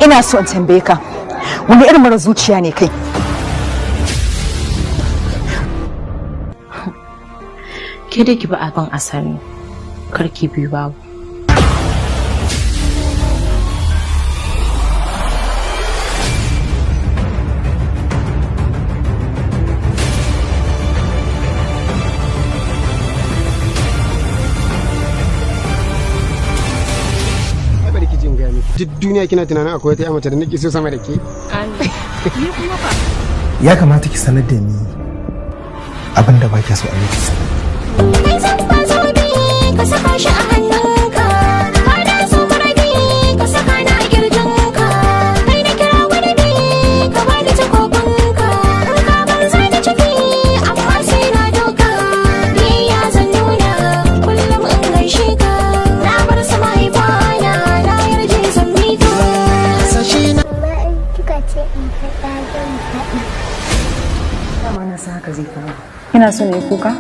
ina so in tambaye ka wani irin mara zuciya ne kai? Ke da ki ba abin asali karki biyu babu. Duk duniya kina tunanin akwai wata mace da nake so sama da ke? Ni kuma ba. Ya kamata ki sanar da ni abin da ba ki so a yi ki sanar. Ka saka shi a hannunka, har da su maradi ka saka na a kirjinka, kai da kira wani ne ka bani takobinka, ka bar sai da ciki amma sai na doka, biyayya zan nuna kullum in gaishe ka, na bar sa mahaifana na yarje zan mika. Sashi na kika ce in faɗa zan faɗa. Dama na san haka zai faru. Ina so ne kuka?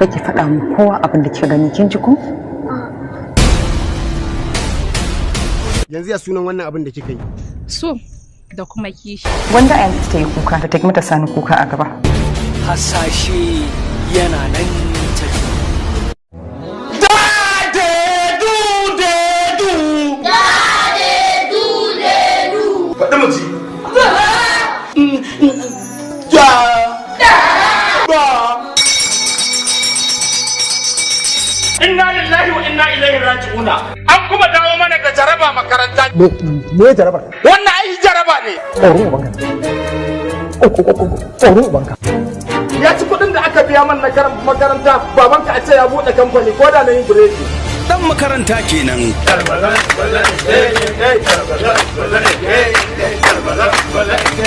Kake faɗa mu kowa abin da kika gani kin ji ko? Yanzu ya sunan wannan abin da kika yi? So da kuma kishi. Wanda a yanzu ta yi kuka da ta mata sani kuka a gaba. Hasashe yana nan tafi. Faɗi mu ji. Inna lillahi wa inna ilaihi raji'una. An kuma dawo mana da jaraba makaranta. Me jaraba? Wannan ai jaraba ne. Tsoro banka. Ya ci kuɗin da aka biya man na makaranta, babanka a ce ya buɗe kamfani ko da na yin biredi. Dan makaranta kenan.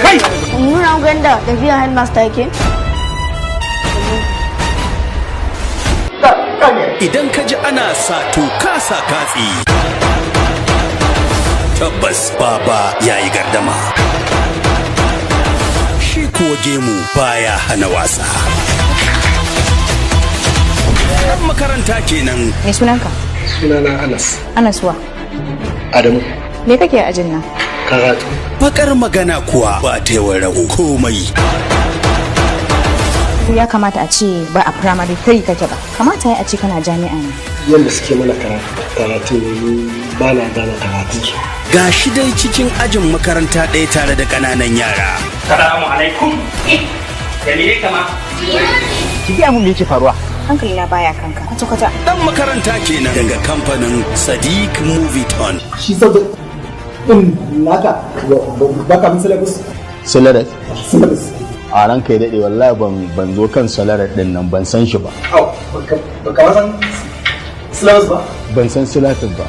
Kai! Nuna gwanda da biyan headmaster yake? Idan ka ji ana sato kasa katsi, tabbas baba ya yi gardama. Shi kuwa gemu baya hana wasa. Dan makaranta kenan. Me sunanka? Sunana Anas. Anas wa? Adamu. Me kake a ajin nan? Karatu. Bakar magana kuwa ba ta yawan rago komai. Ya kamata a ce ba a primary 3 kake ba. Kamata ya a ce kana jami'a ne. Yanda suke mana karatu ne ba na gane karatu. Ga shi dai cikin ajin makaranta ɗaya tare da ƙananan yara. Salamu alaikum. Da ne kama? Ki ga mun me yake faruwa? Hankali na baya kanka. Kwata-kwata. Dan makaranta kenan daga kamfanin Sadiq Movie Ton. Shi saboda naka baka min syllabus. Syllabus. A ranka ya daɗe wallahi ban zo kan salarar ɗin nan ban san shi ba. Baka san syllabus ba? Ban san syllabus ba.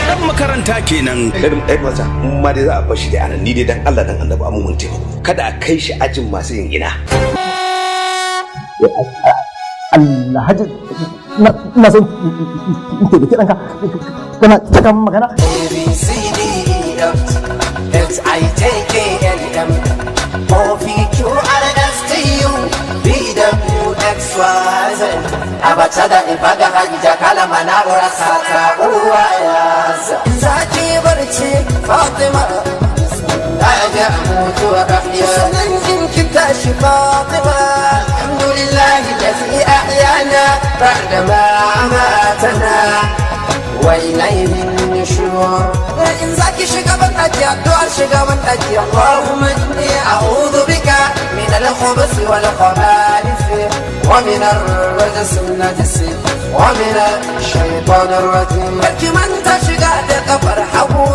Dan makaranta kenan. Ɗan wata, ma dai za a bar shi da anan ni dai dan Allah dan annabi amun mun taimako. Kada a kai shi ajin masu yin ina. Allah hajji na son in taimaki ɗanka kana cikin magana. S-I-J-K-L-M O-P-Q-R-S-T-U B-W-X-Y-Z Abatada ibaga hajja kalama na ura sata uwa yaza Zaki barci Fatima Aja mutu wa rahya Sanan jinki tashi Fatima Alhamdulillahi lazi ahyana Ba'da ma amatana وإليه النشور إن زكي شقبت أجي الدول شقبت أجي اللهم إني أعوذ بك من الخبث والخبائث ومن الرجس النجس ومن الشيطان الرجيم لك من تشقى كفر حبو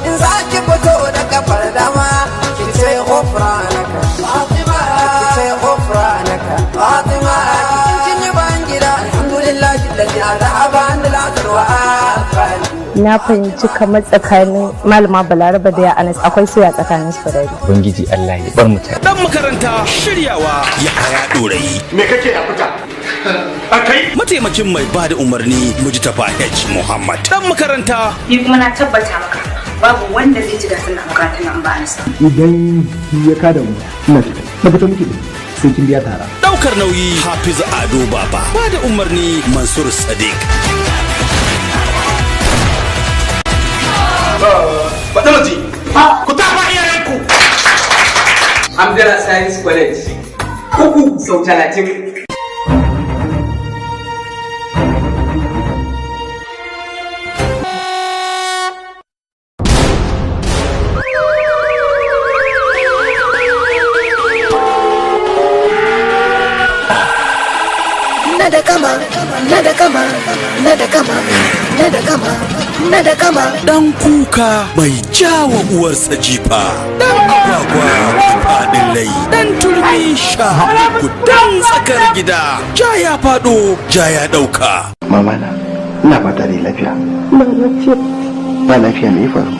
إن زكي بتود كفر دما كتي غفرانك فاطمة كتي غفرانك فاطمة كنتي بانجلا الحمد لله الذي أذهب عن العذر Na fahimci kamar tsakanin malama Balaraba da ya Anas akwai soya tsakanin su da Ubangiji Allah ya bar mutane. Dan makaranta shiryawa ya haya dorayi. Me kake a fita? Akai Mataimakin mai bada umarni Mujtafa H Muhammad. Dan makaranta Ni kuma na tabbata maka babu wanda zai ji gasar makarantar nan ba Anas. Idan ya kada mu ina tabbata muke sai kin biya tara. daukar nauyi Hafiz Ado Baba. Bada umarni Mansur Sadiq. Bada maji. Ku tafa iyayenku. Amdara Science College. 3 sau 30. Dan kuka mai jawa uwarsa jifa, dan agwagwa faɗin rai, dan turmi sha gudan tsakar gida, ja ya faɗo ja ya ɗauka. Mama na, ina fata da lafiya. Ba lafiya ne faru.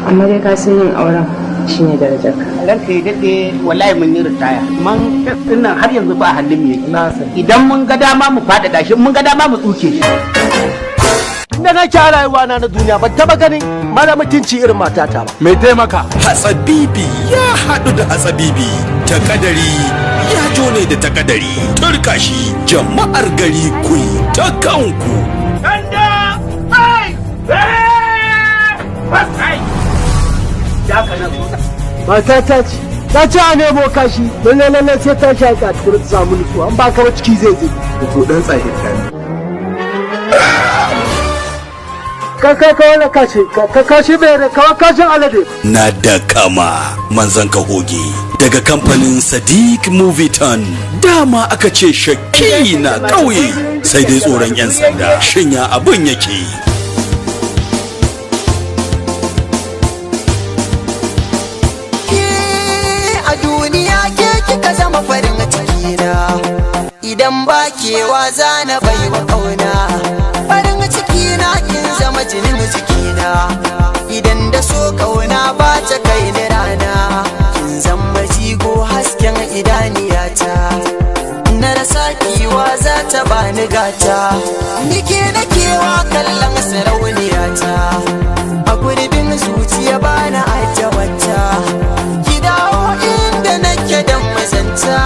Amma dai ka san yin auren shine darajar ka. Ranka ya daɗe wallahi mun yi ritaya. Man ɗin nan har yanzu ba halin mu yake. Idan mun ga dama mu faɗaɗa shi, mun ga dama mu tsuke shi. Da na kya rayuwa na duniya ban taba ganin mara mutunci irin matata ba. Mai taimaka. Hatsabibi ya haɗu da hatsabibi. Takadari ya jone da takadari. Turka shi jama'ar gari kuyi ta kanku. Danda! Ai! Ai! Ya kana Matata ce, ta ce a nemo kashi, lalle sai ta shaƙa tukuri ta samu nutsuwa, an ba ka ciki zai je. To dan tsahin kani. Ka wani kashi bai da kawo kashin alade. Na da kama manzan ka hoge daga kamfanin Sadiq Moviton. Dama aka ce shakki na ƙauye sai dai tsoron 'yan sanda. Shinya abin yake. A duniya ke kika zama farin cikina, idan ba kewa zana baiwa ƙauna. Farin cikina kin zama jinin jikina, idan da so ƙauna ba ta kai ni rana. Kin zama jigo hasken idaniyata, na rasa kiwa za ta bani gata. Nike na kewa kallon sarauniyata, a gurbin zuciya bana ajiye wata. Ki dawo inda nake dan mazanta,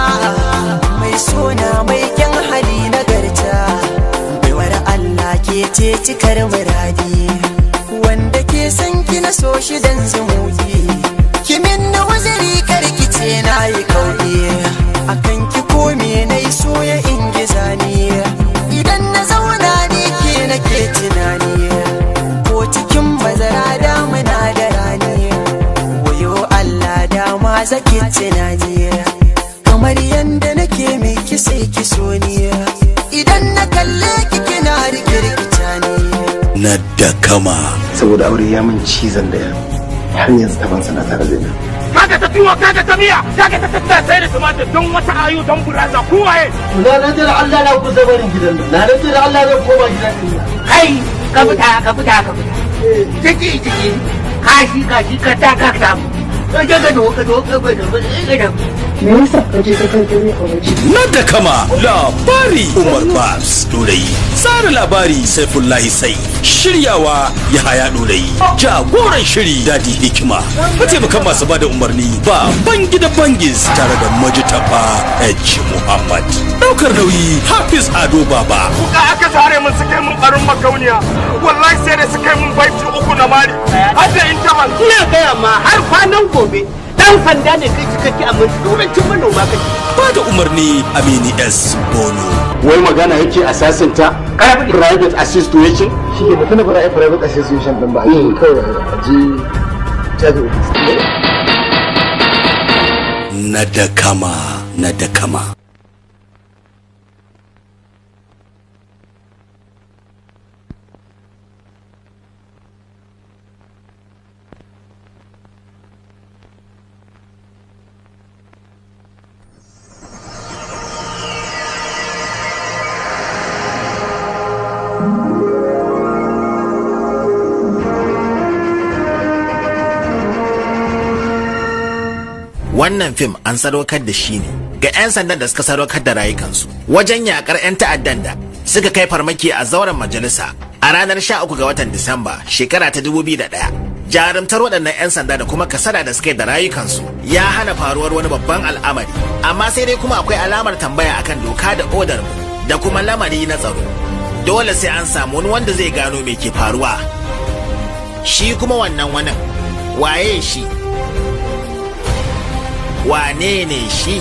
mai sona mai kyan hali nagarta. Baiwar Allah ke ce cikar muradi, wanda ke san ki na so shi dan zumuɗi. Ki min na waziri karkice na yi kauye, akan ki kome na yi soya ingiza ni. Idan na zauna ni ke nake tunani, ko cikin bazara damuna da rani. Wayo Allah dama zaki tunani, kamar yanda nake miki sai ki so ni. Idan na kalle ki kina rikirkita ni. Na da kama. Saboda aure ya min cizon da har yanzu taban sana tare da ni. kaga ta tuwo kaga ta miya kaga ta tatta sai da tumatir don wata ayu don buraza kowaye. Na rantsa da Allah na kusa barin gidan nan. Na rantsa da Allah zan koma gidan nan. Kai ka fita. Ciki kashi ka taka ka mu. Ka do. Me yasa ka je ka kai ne a waje? Na da kama labari Umar Babs Dorayi. Tsara labari Saifullahi Sai. Shiryawa Yahaya Dorayi. Jagoran shiri Dadi Hikima. Mataimakan masu bada umarni ba Bangida Bangis tare da Majitafa H. Muhammad. Daukar nauyi Hafiz Ado Baba. Kuka aka tare mun suke mun barin makauniya. Wallahi sai da suke mun baiti 3 na mari. Har da intamal. Ina gaya ma har kwanan gobe. Dan sanda ne kai cikakke amma turancin manoma kake. Ba da umarni Amini S. Bono. Wai magana yake assassinta private association? Shi ke mutum da private association din ba. Kawai a ji tafi. Na da kama. Wannan fim an sadaukar da shi ne ga 'yan sandan da suka sadaukar da rayukansu wajen yakar 'yan ta'addan da suka kai farmaki a zauren majalisa a ranar 13 ga watan Disamba shekara ta 2001. Jarumtar waɗannan 'yan sanda da kuma kasada da suka yi da rayukansu ya hana faruwar wani babban al'amari, amma sai dai kuma akwai alamar tambaya akan doka da odar mu da kuma lamari na tsaro. Dole sai an samu wani wanda zai gano me ke faruwa. Shi kuma wannan wani waye shi? Wane ne shi?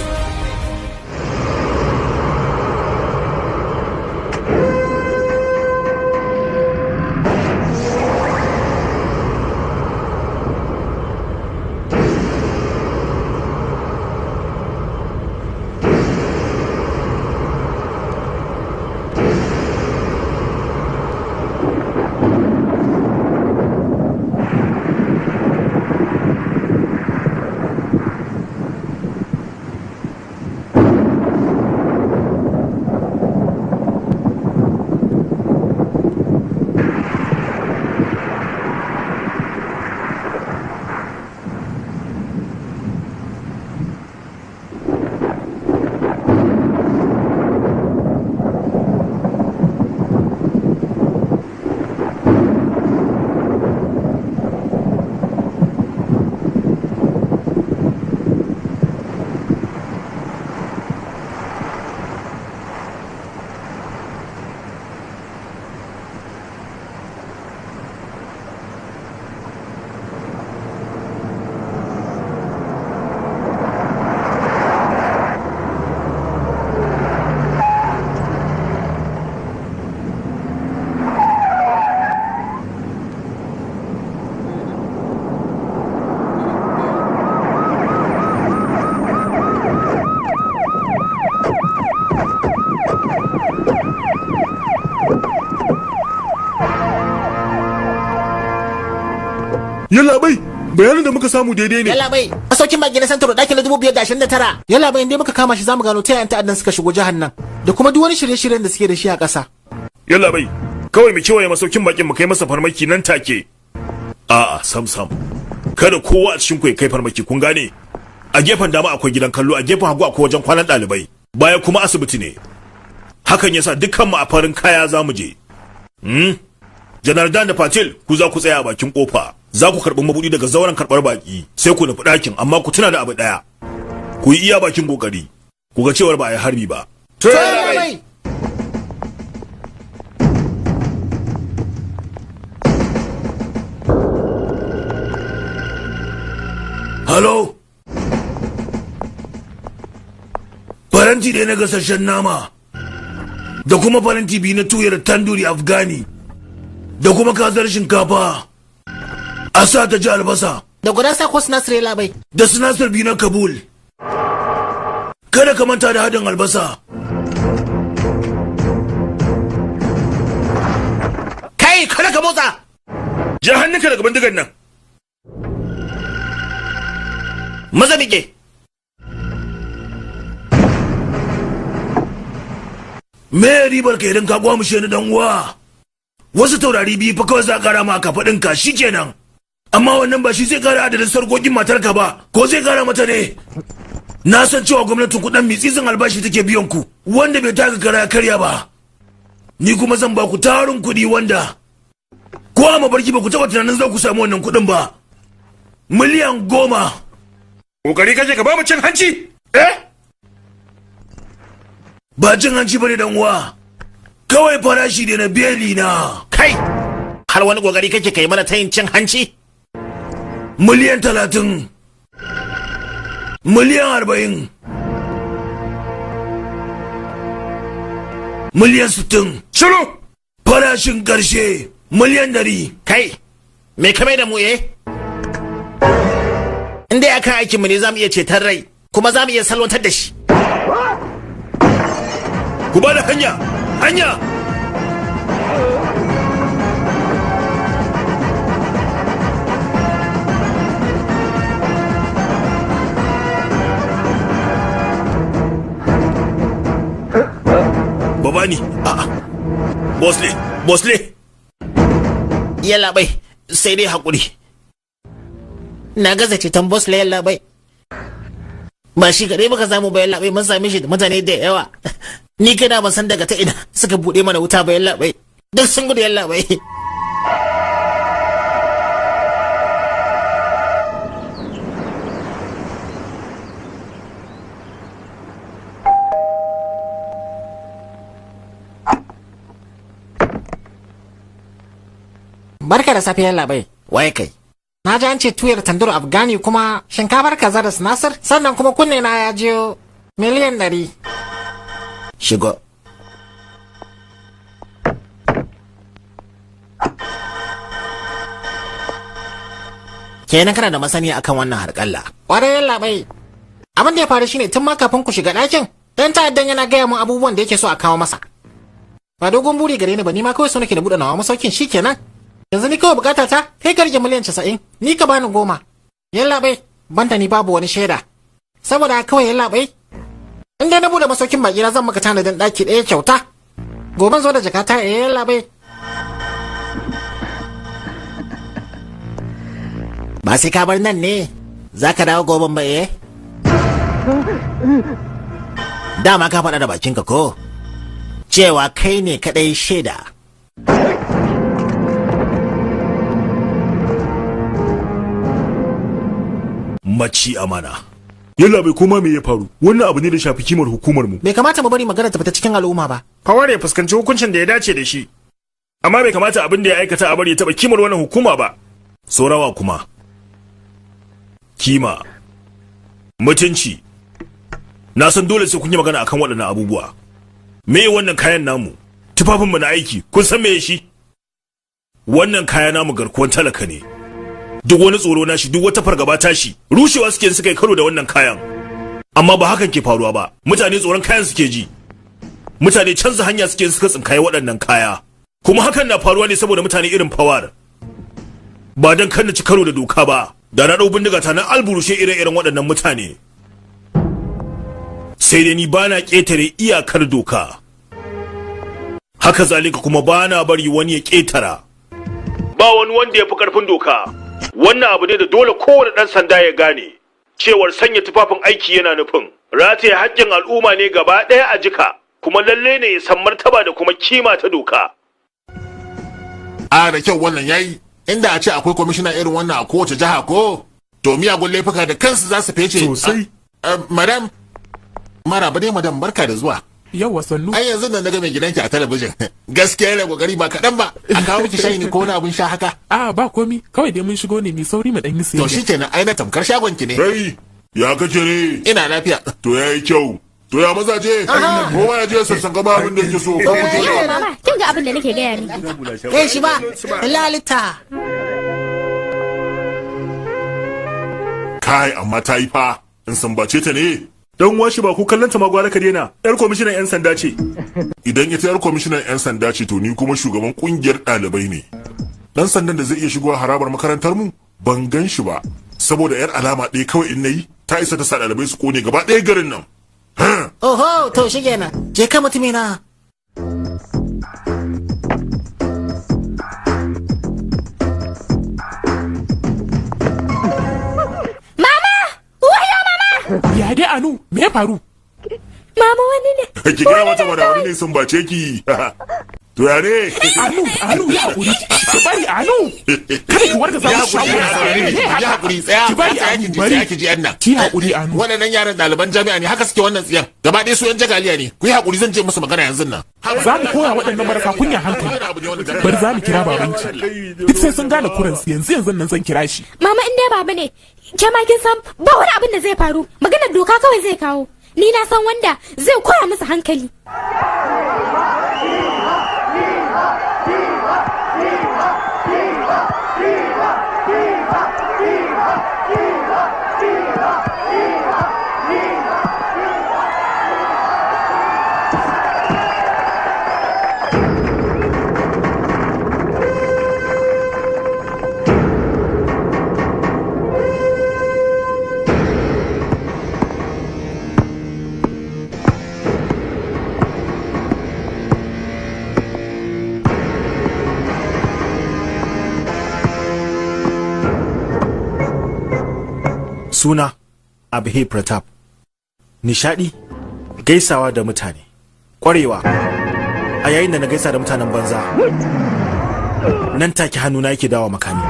Yalla bai, bayanin da muka samu daidai ne. Yalla bai, masaukin baki na Santoro ɗakin na 2029. Yalla bai, inda muka kama shi zamu gano ta yayin ta'addan suka shigo jihar nan da kuma duk wani shirye-shiryen da suke da shi a ƙasa. Yalla bai, kawai mu kewaye masaukin bakin mu kai masa farmaki nan take. A'a, sam. Kada kowa a cikin ku ya kai farmaki, kun gane? A gefen dama akwai gidan kallo, a gefen hagu akwai wajen kwanan ɗalibai. Baya kuma asibiti ne. Hakan yasa dukkan mu a farin kaya zamu je. Janar Dan da Patil, ku za ku tsaya a bakin kofa. Za ku karɓi mabuɗi daga zauren karɓar baƙi, sai ku nufi ɗakin, amma ku tuna da abu ɗaya. Ku yi iya bakin ƙoƙari, ku ga cewar ba a yi harbi ba. Halo? Faranti ɗaya na gasasshen nama, da kuma faranti biyu na tuyar tanduri Afghani, da kuma kazar shinkafa. A sa ta ji albasa. Da guda sa ko sinasir ya labai. Da sinasir biyu na Kabul. Kada ka manta da hadin albasa. Kai, kada ka motsa. Ja hannunka daga bindigan nan. Maza miƙe. Me ribar ka idan ka gwamushe ni dan uwa? Wasu taurari biyu fa kawai za ka kara ma kafaɗinka shikenan. Amma wannan ba shi zai kara adadin sarkokin matarka ba, ko zai kara mata ne? Na san cewa gwamnatin kuɗin mitsitsin albashi take biyan ku, wanda bai taka kara karya ba. Ni kuma zan ba ku tarin kuɗi wanda ko a mabarki ba ku taɓa tunanin za ku samu wannan kuɗin ba. Miliyan 10. Kokari kaje ka ba mu cin hanci? Ba cin hanci bane dan uwa. Kawai farashi ne na beli na. Kai, har wani kokari kake kai mana ta yin cin hanci? Miliyan 30, miliyan 40, miliyan 60. Shiru! Farashin ƙarshe miliyan 100. Kai, me kamar da mu In dai akan aikinmu ne za mu iya ceton rai, kuma za mu iya salwantar da shi. Ku ba da hanya! Babani, Bosle. Yalla bai, sai dai haƙuri. Na gaza ceton Bosle yalla bai. Ba shi kaɗai muka samu ba yalla bai, mun same shi da mutane da yawa. Ni kana ban san daga ta ina suka buɗe mana wuta ba yalla bai. Duk sun gudu yalla bai. Barka da safe yalla bai. Wai kai, na ji an ce tuyar tandur Afghani kuma shinkafar kaza da sinasir sannan kuma kunne na ya jiyo miliyan 100. Shigo. Kenan kana da masaniya akan wannan harƙalla. Ƙwarai labai. Abin da ya faru shine tun ma kafin ku shiga ɗakin, dan ta'addan yana gaya mun abubuwan da yake so a kawo masa. Ba dogon buri gare ni ba, ni ma kawai so nake da buɗe nawa masaukin shikenan. Yanzu ni kawai bukata ta kai ka rage miliyan 90, ni ka bani 10. Yalla bai, banta ni babu wani shaida. Saboda kawai yalla bai. In dai na buɗe masaukin baki na zan maka tanadin ɗaki ɗaya kyauta. Goben zo da jakata yalla bai. Ba sai ka bar nan ne, za ka dawo goben ba eh? Dama ka faɗa da bakinka ko? Cewa kai ne kaɗai shaida. Maci amana. Yalla bai koma me ya faru? Wannan abu ne da shafi kimar hukumar mu. Bai kamata mu bari magana ta fita cikin al'umma ba. Fawar ya fuskanci hukuncin da ya dace da shi. Amma bai kamata abin da ya aikata a bari ya taɓa kimar wannan hukuma ba. Saurawa kuma. Kima. Mutunci. Na san dole sai kun yi magana akan waɗannan abubuwa. Me wannan kayan namu? Tufafinmu na aiki, kun san me shi? Wannan kaya namu garkuwan talaka ne. Duk wani tsoro na shi, duk wata fargaba ta shi, rushewa suke suka yi karo da wannan kayan. Amma ba hakan ke faruwa ba. Mutane tsoron kayan suke ji. Mutane canza hanya suke suka tsinkaye waɗannan kaya. Kuma hakan na faruwa ne saboda mutane irin Fawar. Ba dan kan ci karo da doka ba. Da na ɗau bindiga ta na alburushe ire-iren waɗannan mutane. Sai dai ni bana ƙetare iyakar doka. Haka zalika kuma bana bari wani ya ƙetara. Ba wani wanda ya fi ƙarfin doka. Wannan abu ne da dole kowane ɗan sanda ya gane. Cewar sanya tufafin aiki yana nufin rataye haƙƙin al'umma ne gaba ɗaya a jika. Kuma lalle ne ya san martaba da kuma kima ta doka. A da kyau wannan yayi. Inda a ce akwai kwamishina irin wannan a kowace jiha ko to miyagun laifuka da kansu za su fece sosai. Madam maraba dai madam barka da zuwa. Yawwa sannu. Ai yanzu nan daga mai gidanki a talabijin. Gaskiya yana kokari ba kaɗan ba. A kawo miki shayi ne ko wani abin sha haka. A ba komi kawai dai mun shigo ne mai sauri mu dan yi sayayya. To shikenan ai na tamkar shagon ki ne. Rai ya kace ne? Ina lafiya. To yayi kyau. To ya mazaje? Kowa ya je sassan gaba abin da yake so. Mama, kin ga abin da nake gaya miki. Eh shi ba, lalita. Kai amma ta yi fa, in sambace ta ne. Dan washi ba ku kallanta ma gwara ka daina. Yar kwamishinan 'yan sanda ce. Idan ita yar kwamishinan 'yan sanda ce to ni kuma shugaban kungiyar ɗalibai ne. Dan sandan da zai iya shigowa harabar makarantar mu ban gan shi ba. Saboda yar alama ɗaya kawai in nayi ta isa ta sa ɗalibai su kone gaba ɗaya garin nan. Oho, to shi kenan. Je ka mutumina. Mama! Wayo mama! Ya dai Anu, me ya faru? Mama wani ne. Ki gaya mata mana wani ne sun bace ki. To ya ne? Anu ya hakuri. Ki bari Anu. Kada ki warga za mu shawo. Ya hakuri tsaya. Ki bari Anu bari ki ji annan. Ki hakuri Anu. Waɗannan yaran ɗaliban jami'a ne haka suke wannan tsiyan. Gaba ɗaya su yan jagaliya ne. Ku yi hakuri zan je musu magana yanzu nan. Za mu koya waɗannan marasa kunya hankali. Bari za mu kira babanki. Duk sai sun gane kuransu yanzu nan zan kira shi. Mama in dai baba ne. Ke ma kin san ba wani abin da zai faru. Maganar doka kawai zai kawo. Ni na san wanda zai koya musu hankali. Suna Abhe Pratap. Nishadi, gaisawa da mutane, ƙwarewa. A yayin da na gaisa da mutanen banza, nan take hannuna yake dawa makami.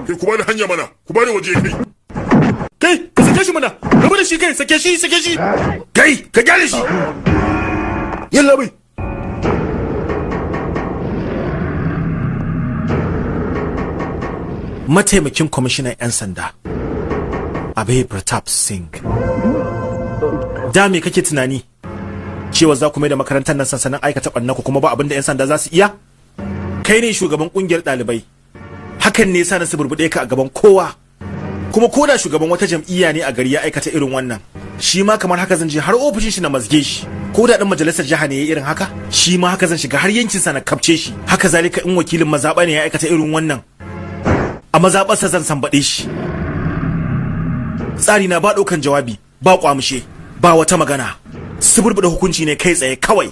Kai ku bani hanya mana, ku bani waje kai. Kai, ka sake shi mana, rabu da shi kai, sake shi. Kai, ka gyale shi. Yalla bai. Mataimakin kwamishinan 'yan sanda Abhay Pratap Singh. Da me kake tunani? Cewa za ku mai da makarantar nan sansanin aikata ɓanna ku kuma ba abin da 'yan sanda za su iya? Kai ne shugaban ƙungiyar ɗalibai. Hakan ne sa na suburbuɗe ka a gaban kowa. Kuma ko da shugaban wata jam'iyya ne a gari ya aikata irin wannan, shi ma kamar haka zan je har ofishin shi na mazge shi. Ko da ɗan majalisar jiha ne ya irin haka, shi ma haka zan shiga har yankin sa na kapce shi. Haka zalika in wakilin mazaɓa ne ya aikata irin wannan, a mazaɓarsa zan sambaɗe shi. Tsari na ba ɗaukan jawabi, ba ƙwamushe, ba wata magana. Suburbuɗe hukunci ne kai tsaye kawai.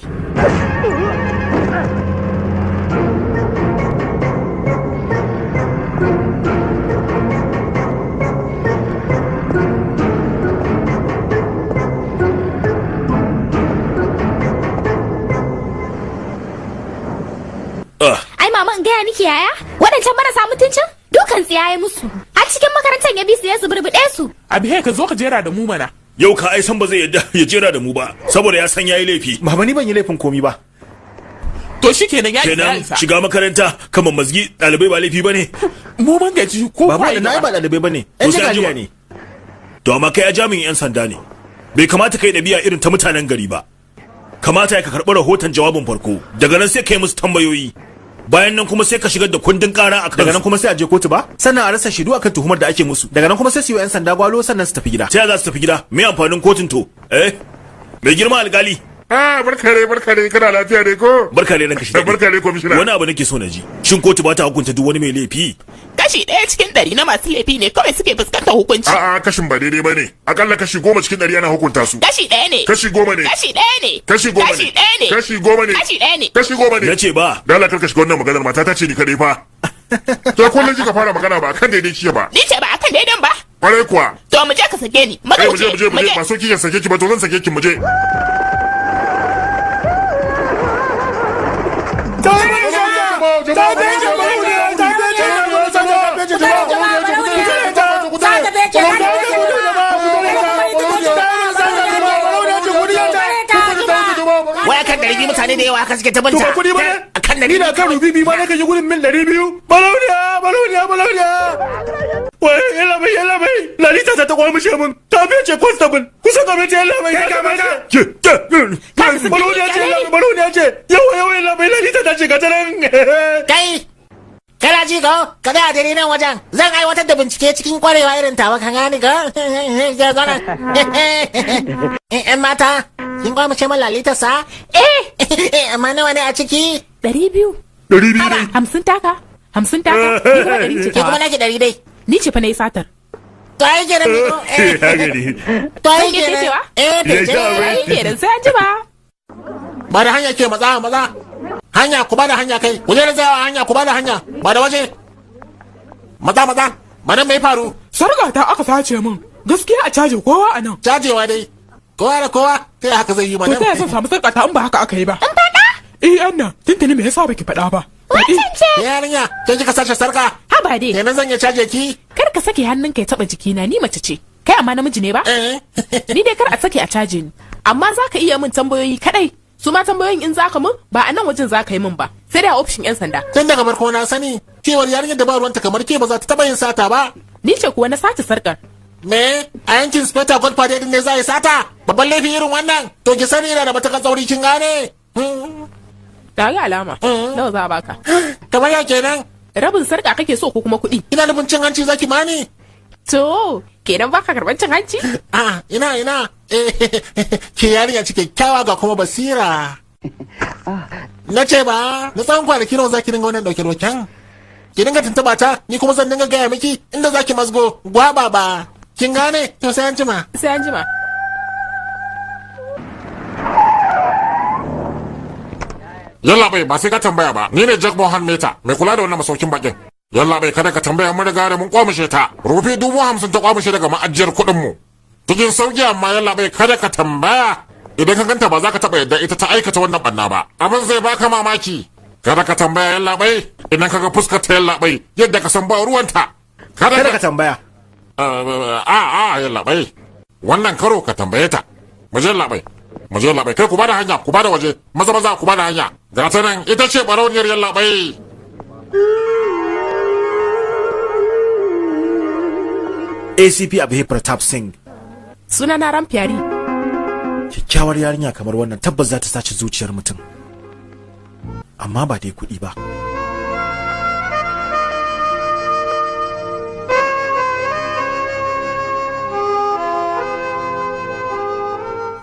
Ai mama in gaya miki yaya, waɗancan marasa mutuncin dukan tsiyaye musu. A cikin makarantar ya bi su ya zuburbuɗe su. Abihe ka zo ka jera da mu mana. Yau ka ai san ba zai yadda ya jera da mu ba, saboda ya san yayi laifi. Baba ni ban yi laifin komi ba. To shi kenan ya isa. Shiga makaranta kamar mazgi ɗalibai ba laifi bane. Mu ban gaji ko Baba da na ba ɗalibai bane. Ɗan jagaliya ne. To amma kai a jami'in 'yan sanda ne. Bai kamata kai ɗabi'a irin ta mutanen gari ba. Kamata ka karɓi rahoton jawabin farko, daga nan sai kai musu tambayoyi. Bayan nan kuma sai ka shigar da kundin ƙara a kansu. Daga nan kuma sai a je kotu ba? Sannan a rasa shaidu akan tuhumar da ake musu. Daga nan kuma sai su yi 'yan sanda gwalo sannan su tafi gida. Ta za su tafi gida? Me amfanin kotun to? Mai girma alkali. Barka ne kana lafiya ne ko? Barka ne ranka shi. Barka ne komishina. Wani abu nake so na ji. Shin kotu ba ta hukunta duk wani mai laifi? Kashi 1 cikin 100 na masu laifi ne kawai suke fuskantar hukunci. A'a kashin ba daidai bane. Akalla kashi 10 cikin 100 ana hukunta su. Kashi 1 ne. Kashi 10 ne. Kashi 1 ne. Kashi 10 ne. Kashi 1 ne. Kashi 10 ne. Kashi 1 ne. Kashi 10 ne. Nace ba. Dala kar ka shiga wannan maganar mata ta ce ni kadai fa. To kullun kika fara magana ba kan daidai kike ba. Ni ce ba akan daidan ba. Kwarai kuwa. To mu je ka sake ni. Mu je. Ba so kike sake ki ba to zan sake ki mu je. Waya kan 200 mutane da yawa haka suke ta banta. To ba kudi ba ne? Akan 200. Ina kan rubibi ma nake gudun mil 200. Balauniya. Wai yalla bai. Lalita ta kwamishe mun. Ta biya ce constable. Kusa ga mace yalla bai. Balauniya ce. Yawa yalla bai lalita ta ce ga taran. Kai kana ji ko ka ga dare nan wajen zan aiwatar da bincike cikin kwarewa irin tawa kan gani ga en mata kin kwa mace malalita sa amma nawa ne a ciki 200 200 50 taka ni kuma 100 ce ke kuma nake 100 dai ni ce fa nayi satar to ai ke da miko to ai ke cewa da sai an ji ba ba da hanya ke maza hanya ku bada hanya kai ku je da tsayawa hanya ku bada hanya ba da waje maza madan mai faru sarga ta aka sace min gaskiya a caje kowa a nan cajewa dai kowa da kowa sai haka zai yi madan to sai san samu sarka ta in ba haka aka yi ba an fada anna tuntuni me yasa baki fada ba yarinya kin kika sace sarka ha ba dai kenan zan ya caje ki kar ka sake hannunka ya taba jikina ni mace ce kai amma namiji ne ba ni dai kar a sake a caje ni amma zaka iya min tambayoyi kadai su ma tambayoyin in zaka min ba a nan wajen zaka yi min ba sai dai a ofishin 'yan sanda tun daga farko na sani cewar yarinyar da ba ruwanta kamar ke ba za ta taba yin sata ba ni ce kuwa na sace sarkar me a yankin speta godfather din ne za yi sata babban laifi irin wannan to ki sani yana da matakan tsauri kin gane da ga alama nawa za a baka kamar ya kenan rabin sarka kake so ko kuma kuɗi ina nufin cin hanci zaki mani to kenan baka karban cin hanci ina ke yarinya cike kyawa ga kuma basira na ce ba na tsawon kwanaki nawa zaki dinga wannan dauke doken ki dinga tuntaba ta ni kuma zan dinga gaya miki inda zaki masgo gwaba ba kin gane to sai an jima Yalla bai ba sai ka tambaya ba ni ne Jack Mohan Meta mai kula da wannan masaukin bakin Yalla bai kada ka tambaya mun riga da mun kwamishe ta rufe 50,000 ta kwamishe daga ma'ajiyar kuɗin mu cikin sauki amma yalla bai kada ka tambaya idan ka ganta ba za ka taba yadda ita ta aikata wannan banna ba abin zai baka mamaki kada ka tambaya yan labai idan kaga fuskar ta yan labai yadda ka san ba ruwanta kada ka tambaya yan labai wannan karo ka tambaye ta mu je labai kai ku bada hanya ku bada waje maza ku bada hanya ga ta nan ita ce barauniyar yan labai ACP Abhi Pratap Singh. Suna na Ramfiyari. Kyakkyawar yarinya kamar wannan tabbas za ta saci zuciyar mutum. Amma ba dai kuɗi ba.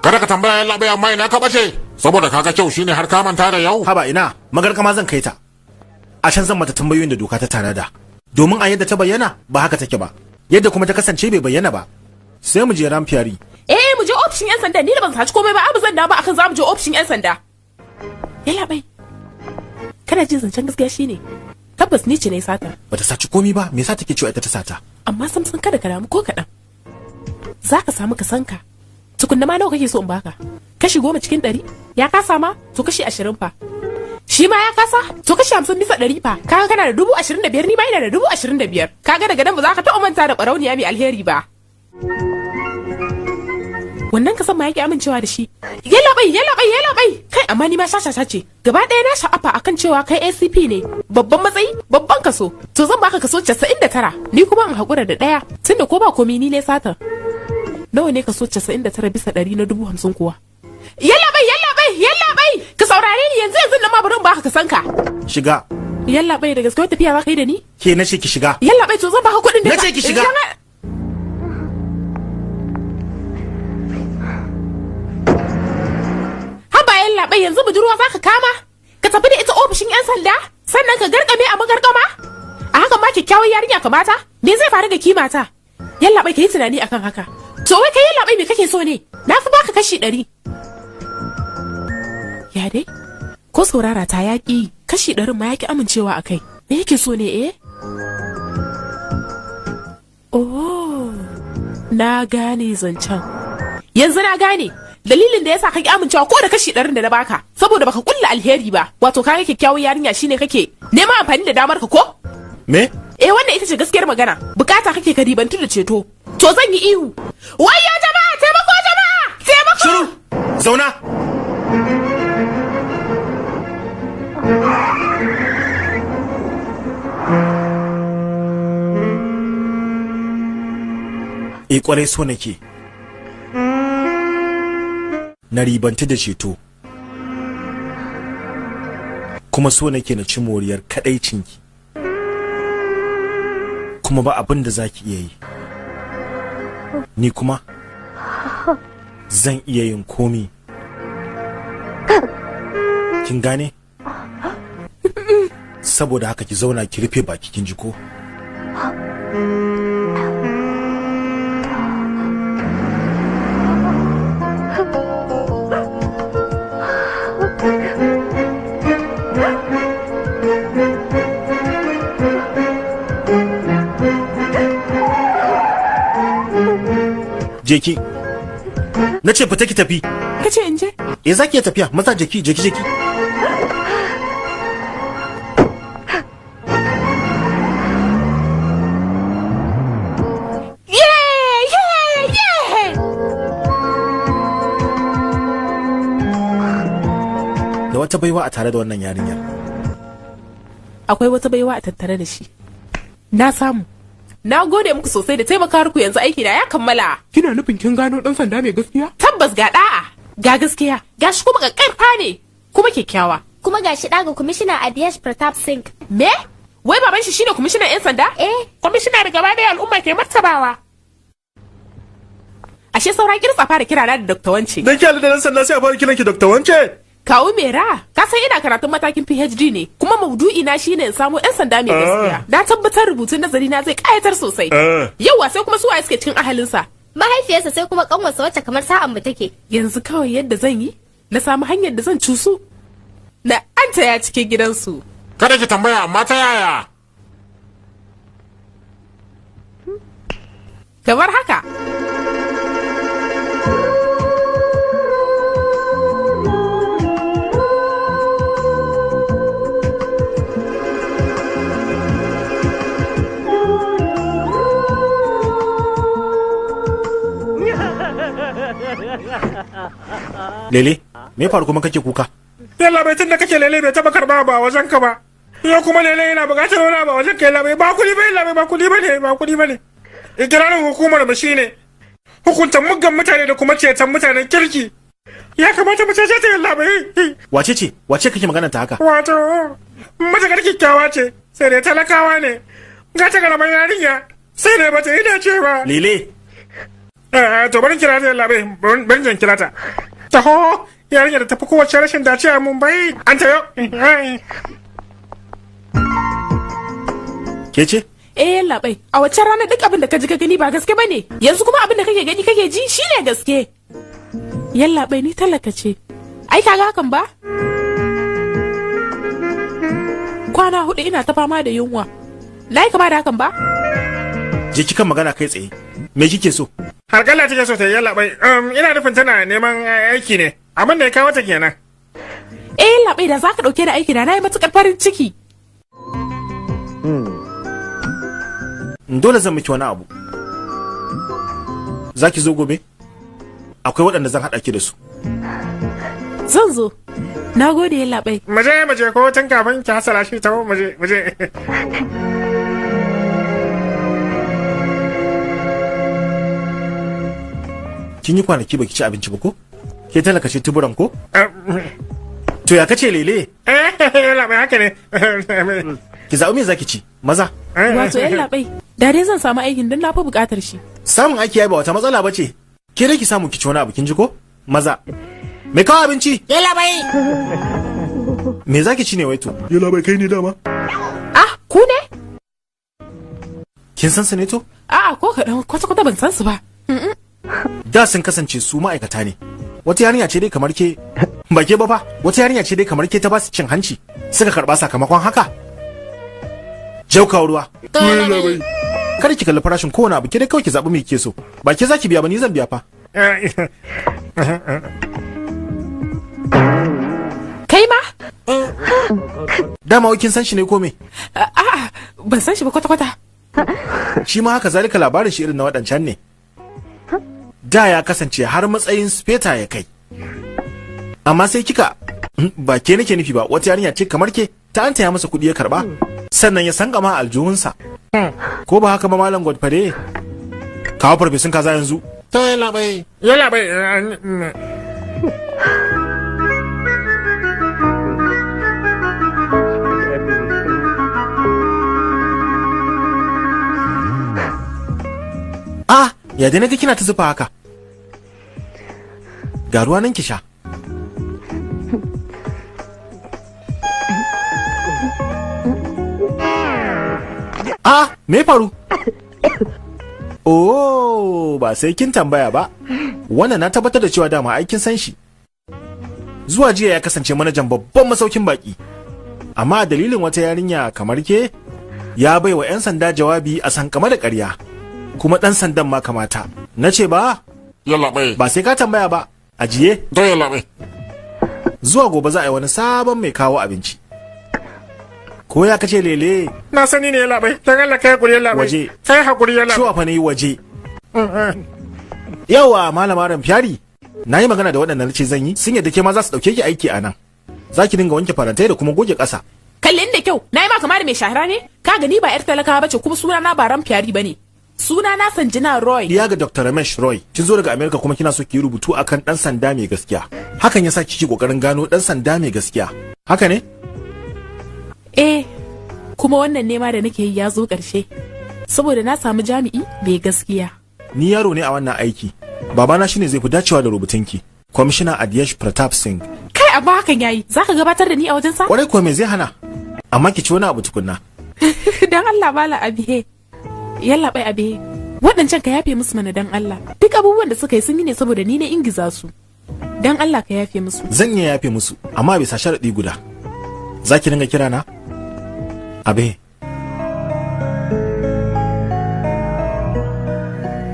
Kada ka tambaya yalla bai amma ina ka bace saboda kaga kyau shine har ka manta da yau. Haba ina magarkama zan kai ta. A can zan mata tambayoyin da doka ta tanada. Domin a yadda ta bayyana ba haka take ba. Yadda kuma ta kasance bai bayyana ba. Sai mu je Ramfiyari. Mu je ofishin yan sanda ni da ban saci komai ba abu zan da ba akan za mu je ofishin yan sanda. Yalla bai. Kana jin zancen gaskiya shine. Tabbas ni ce ne sata. Bata saci komai ba me yasa take cewa ita ta sata? Amma sam san kada ka damu ko kaɗan. Za ka samu ka sanka. Tukunna ma nawa kake so in baka? Kashi 10 cikin 100? Ya kasa ma? To kashi 20 fa. Shi ma ya kasa? To kashi 50 bisa 100 fa. Kaga kana da 25,000 ni ma ina da 25,000. Kaga daga nan ba za ka taɓa manta da barauniya mai alheri ba. Wannan kasan ma yake amincewa da shi. Yalla bai. Kai amma ni ma shashasha ce. Gaba ɗaya na sha'afa akan cewa kai ACP ne. Babban matsayi, babban kaso. To zan baka kaso 99. Ni kuma in haƙura da ɗaya. Tunda ko ba komi ni ne sata. Nawa ne kaso 99 bisa 100 na 50,000 kuwa? Yalla bai. Ka saurare ni yanzu nan ma bari in baka kasanka. Shiga. Yalla bai da gaske wata tafiya za ka yi da ni? Ke nace ki shiga. Yalla bai to zan baka kuɗin da nace ki shiga. Haba yalla bai yanzu budurwa za ka kama? Ka tafi da ita ofishin 'yan sanda? Sannan ka garkame a magarkama? A haka ma kyakkyawar yarinya kamata? Me zai faru da kimata? Yalla bai ka yi tunani akan haka. To wai kai yalla bai me kake so ne? Na fi baka kashi 100. Ya dai? Ko saurara ta yaƙi kashi 100 ma yaƙi amincewa a kai. Me yake so ne Oh, na gane zancen. Yanzu na gane. Dalilin da yasa kake amincewa ko da kashi 100 da na baka saboda baka kulla alheri ba. Wato kaga kyakkyawar yarinya shine kake neman amfani da damar ka ko? Me? Wannan ita ce gaskiyar magana. Bukata kake ka ribantu da ceto. To zan yi ihu. Wayyo jama'a, taimako jama'a! Taimako! Shiru! Zauna! Kwarai so nake. Na ribantu da ceto. Kuma so nake na ci moriyar kadaicinki. Kuma ba abin da zaki iya yi. Ni kuma zan iya yin komi. Kin gane? Saboda haka ki zauna ki rufe baki kin ji ko? Je ki. Na ce fita ki tafi. Ka ce in je? Za ki tafiya, maza je ki. Da wata baiwa a tare da wannan yarinyar. Akwai wata baiwa a tattare da shi. Na samu. Na gode muku sosai da taimaka ku yanzu aiki na ya kammala. Kina nufin kin gano dan sanda mai gaskiya? Tabbas ga da'a, ga gaskiya, gashi kuma kakkarfa ne, kuma kyakkyawa. Kuma gashi daga kwamishina Abhiyash Pratap Singh. Me? Wai baban shi shine kwamishinan 'yan sanda? Kwamishina da gaba ɗaya al'umma ke martabawa. Ashe saura kirsa fara kirana da Dr. Wance. Dan ki da dan sanda sai a fara kiranki Dr. Wance? Kawu Mera, ka san ina karatun matakin PhD ne, kuma maudu'i na shine in samu 'yan sanda mai gaskiya. Na tabbatar rubutun nazari na zai kayatar sosai. Yauwa sai kuma suwaye suke cikin ahalinsa. Mahaifiyarsa sai kuma kanwarsa wacce kamar sa'an mu take. Yanzu kawai yadda zan yi, na samu hanyar da zan cusu. Na anta ya cikin gidansu. Kada ki tambaya amma ta yaya? Kamar haka. Lele, me faru kuma kake kuka? Yalla bai tunda kake lele bai taba karba ba wajen ka ba. Yau kuma lele yana bukatar wani ba wajen ka yalla bai ba kudi ba yalla bai ba kudi bane ba kudi bane. Ikirarin hukumar mu shine hukunta muggan mutane da kuma ceton mutanen kirki. Ya kamata mu cece ta yalla bai. Wace ce? Wace kake magana ta haka? Wato matakar kyakkyawa ce sai dai talakawa ne. Ga ta karamar yarinya sai dai bata yi dace ba. Lele. To barin kira ta yalla bai barin jan kira ta. Taho yarinya da tafi kowace rashin dace a Mumbai. An ta yau. Ke ce? Yalla bai. A wacce rana duk abin da ka ji ka gani ba gaske bane. Yanzu kuma abin da kake gani kake ji shine gaske. Yalla bai ni talaka ce. Ai kaga hakan ba? Kwana 4 ina ta fama da yunwa. Na yi kama da hakan ba? Je kikan magana kai tsaye. Me kike so? Harkalla take so ta yalla bai. Ina nufin tana neman aiki ne. Abin da ya kawo ta kenan. Yalla bai da zaka dauke da aiki da nayi matukar farin ciki. Dole zan miki wani abu. Zaki zo gobe? Akwai waɗanda zan haɗa ki da su. Zan zo. Na gode yalla bai. Maje ko tun kafin ki hasala shi taho maje. Kin yi kwanaki baki ci abinci ba ko? Ke talaka ce tuburan ko? To ya kace lele? Yalla bai haka ne. Ki zaɓi me zaki ci? Maza. Wato yalla bai. Da dai zan samu aikin don na fi buƙatar shi. Samun aiki ya ba wata matsala ba ce. Ke dai ki samu ki ci wani abu kin ji ko? Maza. Me kawo abinci? Yalla bai. Me zaki ci ne waito? Yalla bai kai ni dama. Ah, ku ne? Kin san su ne to? A'a ko kaɗan kwata-kwata ban san su ba. Da sun kasance su ma'aikata ne. Wata yarinya ce dai kamar ke ba ke ba fa. Wata yarinya ce dai kamar ke ta ba su cin hanci. Suka karɓa sakamakon haka. Jaukawa ruwa. Kada ki kalli farashin kowane abu ke dai kawai ki zaɓi me kike so. Ba ke za ki biya ba ni zan biya fa. Kai ma? Dama wai kin san shi ne ko me? A'a ban san shi ba kwata-kwata. Shi ma haka zalika labarin shi irin na waɗancan ne. Da ya kasance har matsayin speta ya kai. Amma sai kika ba ke nake nufi ba wata yarinya ce kamar ke ta an taya masa kuɗi ya karɓa. Sannan ya sangama aljihunsa. Ko ba haka ba malam Godfare? Kawo farfesun kaza yanzu. To yalla bai. Yalla bai. Ah, ya dai naga kina ta zufa haka. Ga ruwa nan ki sha. Ah, me faru? Oh, ba sai kin tambaya ba. Wannan na tabbatar da cewa dama aikin san shi. Zuwa jiya ya kasance manajan babban masaukin baki. Amma dalilin wata yarinya kamar ke ya bai wa 'yan sanda jawabi a sankama da ƙarya. Kuma ɗan sandan ma kamata. Na ce ba? Yalla bai. Ba sai ka tambaya ba. Ajiye? To yalla bai. Zuwa gobe za a yi wani sabon mai kawo abinci. Ko ya kace lele? Na sani ne yalla bai. Dan Allah kai hakuri yalla bai. Waje. Kai hakuri yalla. Ciwa fa ne waje. Yawa malama ran fyari. Na yi magana da waɗanda nace zan yi sun yadda ke ma za su ɗauke ki aiki a nan. Za ki dinga wanke farantai da kuma goge ƙasa. Kallin da kyau, na yi ma kama da mai shahara ne? Ka gani ba 'yar talakawa bace kuma suna na ba ran fyari bane. Suna na Sanjina Roy. Ya ga Dr. Ramesh Roy. Kin zo daga America kuma kina so ki yi rubutu akan dan sanda mai gaskiya. Hakan yasa kike kokarin gano dan sanda mai gaskiya. Haka ne? Kuma wannan nema da nake yi ya zo ƙarshe. Saboda na samu jami'i mai gaskiya. Ni yaro ne a wannan aiki. Babana shine zai fi dacewa da rubutunki. Commissioner Adyesh Pratap Singh. Kai amma hakan yayi. Zaka gabatar da ni a wajen sa? Kwarai ko me zai hana? Amma ki ci wani abu tukunna. Dan Allah bala abihe. Yalla bai abihe. Waɗancan ka yafe musu mana dan Allah. Duk abubuwan da suka yi sun yi ne saboda ni na ingiza su. Dan Allah ka yafe musu. Zan iya yafe musu amma bisa sharadi guda. Za ki dinga kira na? Abe.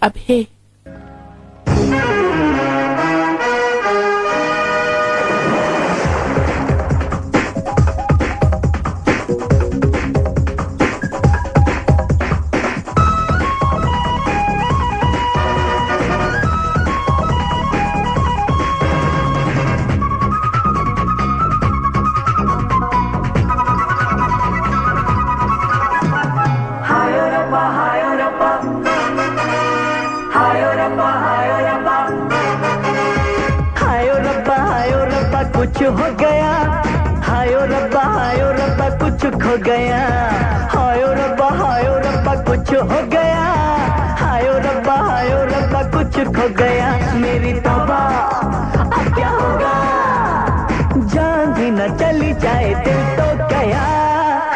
Abhe. कुछ हो गया, हायो रब्बा कुछ खो गया, हायो रब्बा कुछ हो गया, हायो रब्बा कुछ खो गया, मेरी तौबा अब क्या होगा, जान भी न चली जाए दिल तो गया,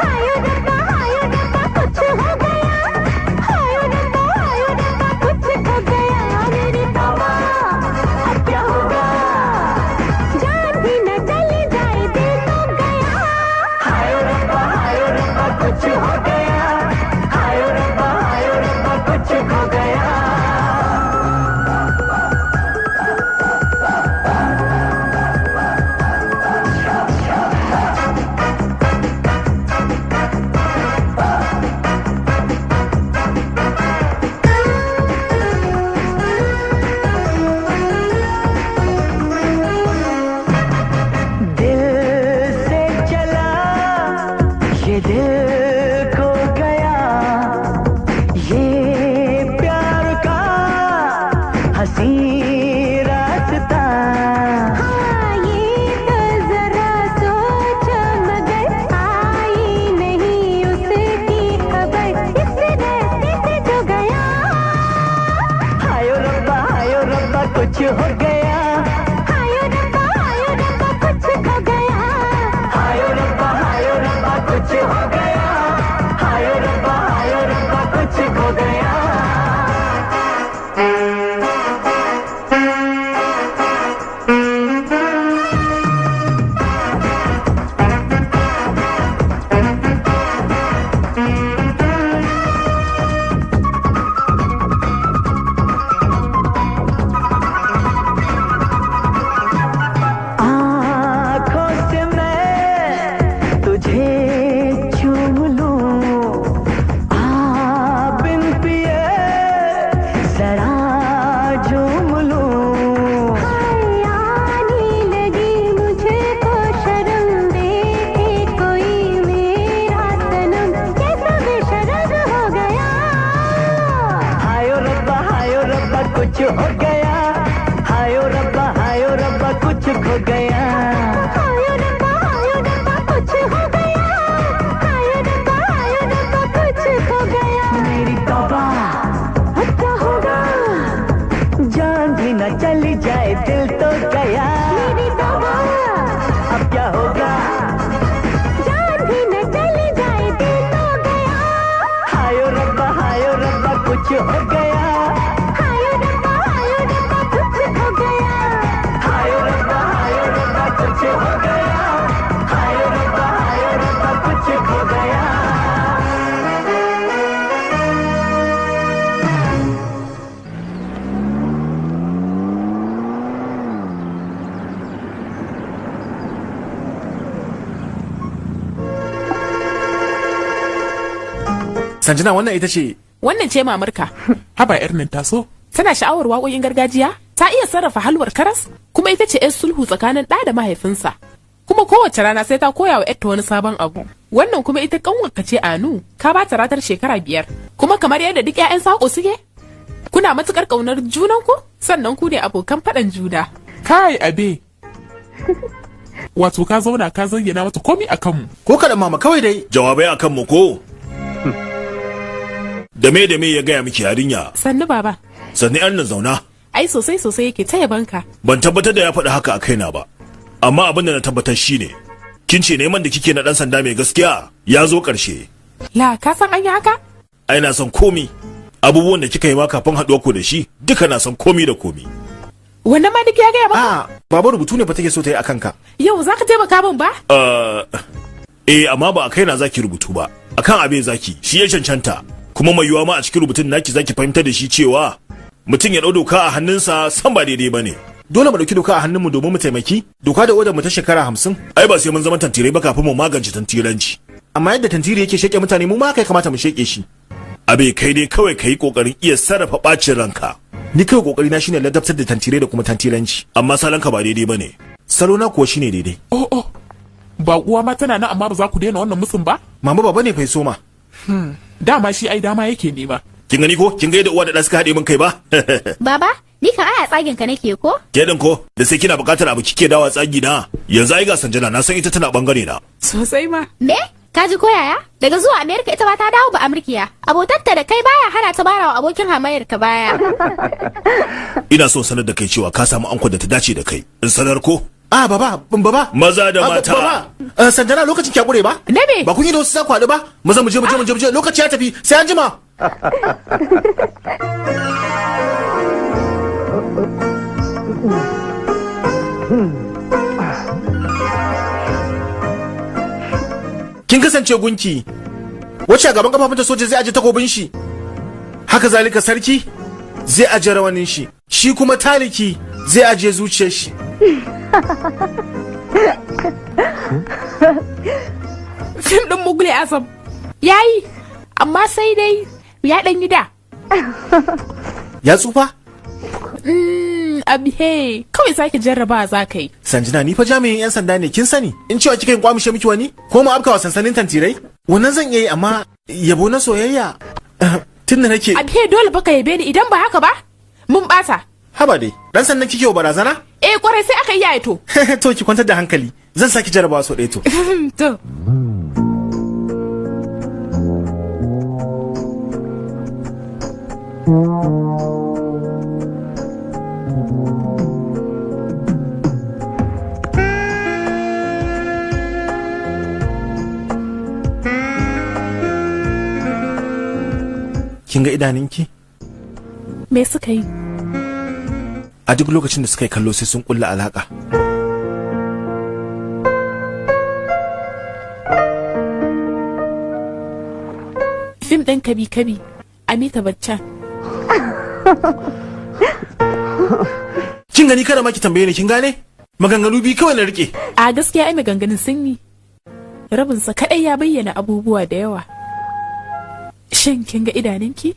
हायो रब्बा कुछ हो गया, हायो रब्बा कुछ खो गया, मेरी तौबा अब क्या होगा, जान भी न चली जाए दिल तो गया, हायो रब्बा कुछ हो गया, हायो रब्बा कुछ खो गया। कुछ हो गया, हायो रब्बा कुछ खो गया, हायो रब्बा कुछ हो गया, हायो रब्बा कुछ खो गया। कुछ हो गया, हायो रब्बा कुछ खो गया, हायो रब्बा कुछ हो गया, हायो रब्बा कुछ खो गया, मेरी तौबा अब क्या होगा, जान भी न चली जाए दिल तो गया, मेरी तौबा अब क्या होगा, जान भी न चली जाए दिल तो गया, हायो रब्बा कुछ हो गया, कुछ हो गया, हायो रब्बा कुछ खो गया। Sanjina wannan ita ce? Wannan ce mamarka. Haba yar nan taso. Tana sha'awar waƙoƙin gargajiya? Ta iya sarrafa halwar karas? Kuma ita ce 'yar sulhu tsakanin ɗa da mahaifinsa. Kuma kowace rana sai ta koya wa 'yarta wani sabon abu. Wannan kuma ita ƙanwarka ce Anu, ka ba ta ratar shekara 5. Kuma kamar yadda duk 'ya'yan saƙo suke? Kuna matuƙar ƙaunar junanku? Sannan ku ne abokan faɗan juna. Kai abe. Wato ka zauna ka zayyana mata komi a kanmu. Ko kaɗan mama kawai dai. Jawabai a kanmu ko? Da me ya gaya miki yarinya? Sannu baba. Sannu yan nan zauna. Ai sosai yake ta yabanka. Ban tabbatar da ya faɗi haka a kaina ba. Amma abin da na tabbatar shine kin ce neman da kike na ɗan sanda mai gaskiya ya zo ƙarshe. La ka san an yi haka? Ai na san komi. Abubuwan da kika yi ma kafin haɗuwa ku da shi duka na san komi da komi. Wannan ma duk ya gaya ba? Baba rubutu ne ba take so ta yi a kanka. Yau za ka taimaka min ba? Amma ba a kaina zaki rubutu ba. Akan abe zaki shi ya cancanta. Kuma mai yiwuwa ma a cikin rubutun naki zaki fahimtar da shi cewa mutum ya ɗau doka a hannunsa san ba daidai ba ne. Dole mu ɗauki doka a hannunmu domin mu taimaki? Doka da odar mu ta shekara 50? Ai ba sai mun zama tantirai ba kafin mu magance tantiranci. Amma yadda tantiri yake sheke mutane mu ma kai kamata mu sheke shi. Abe kai dai kawai kai kokarin iya sarrafa bacin ranka. Ni kai kokari na shine ladabtar da tantirai da kuma tantiranci. Amma salanka ba daidai bane. Salo na kuwa shine daidai. Oh. Ba uwa ma tana nan amma ba za ku daina wannan musun ba? Mama baba ne fai soma. Dama shi ai dama yake nema. Kin gani ko? Kin ga yadda uwa da ɗa suka haɗe min kai ba? Baba, Ni kan aya tsagin ka nake ko? Ke din ko da sai kina bukatar abu kike dawa tsagi na. Yanzu ai ga Sanjana na san ita tana bangare na. Sosai ma. Me? Ka ji ko yaya? Daga zuwa Amerika ita ma ta dawo ba Amurkiya. Abotarta da kai baya hana ta barawa abokin hamayar ka baya. Ina so sanar da kai cewa ka samu anko da ta dace da kai. In sanar ko? Baba. Maza da mata. Baba. Sanjana lokacin ki hakure ba? Na me? Ba kun yi da wasu za ku haɗu ba? Maza mu je lokaci ya tafi sai an jima. Kin kasance gunki wacce a gaban kafafunta soja zai aje takobin shi, haka zalika sarki zai aje rawanin shi kuma taliki zai aje zuciyar shi. Fim ɗin Mugule Azam yayi, amma sai dai ya ɗan yi da. Ya tsufa? Abhe, kawai sake jarraba za ka yi. Sanjina ni fa jami'in 'yan sanda ne kin sani. In cewa kika yin kwamishe miki wani ko mu afkawa sansanin tantirai? Wannan zan iya yi amma yabo na soyayya tun da nake. Abhe dole baka yabe ni idan ba haka ba mun bata. Haba dai, dan sannan kike wa barazana? Kwarai sai aka yi yayi to. To ki kwantar da hankali. Zan saki jarabawa so ɗaya to. To. Kin ga idaninki? Me suka yi? A duk lokacin da suka yi kallo sai sun kulla alaka. Fim ɗin kabi-kabi, Amita Bachchan. Kin gani kada ma ki tambaye ni kin gane? Maganganu biyu kawai na rike. A gaskiya ai maganganun sun yi. Rabinsa kaɗai ya bayyana abubuwa da yawa. Shin kin ga idanunki?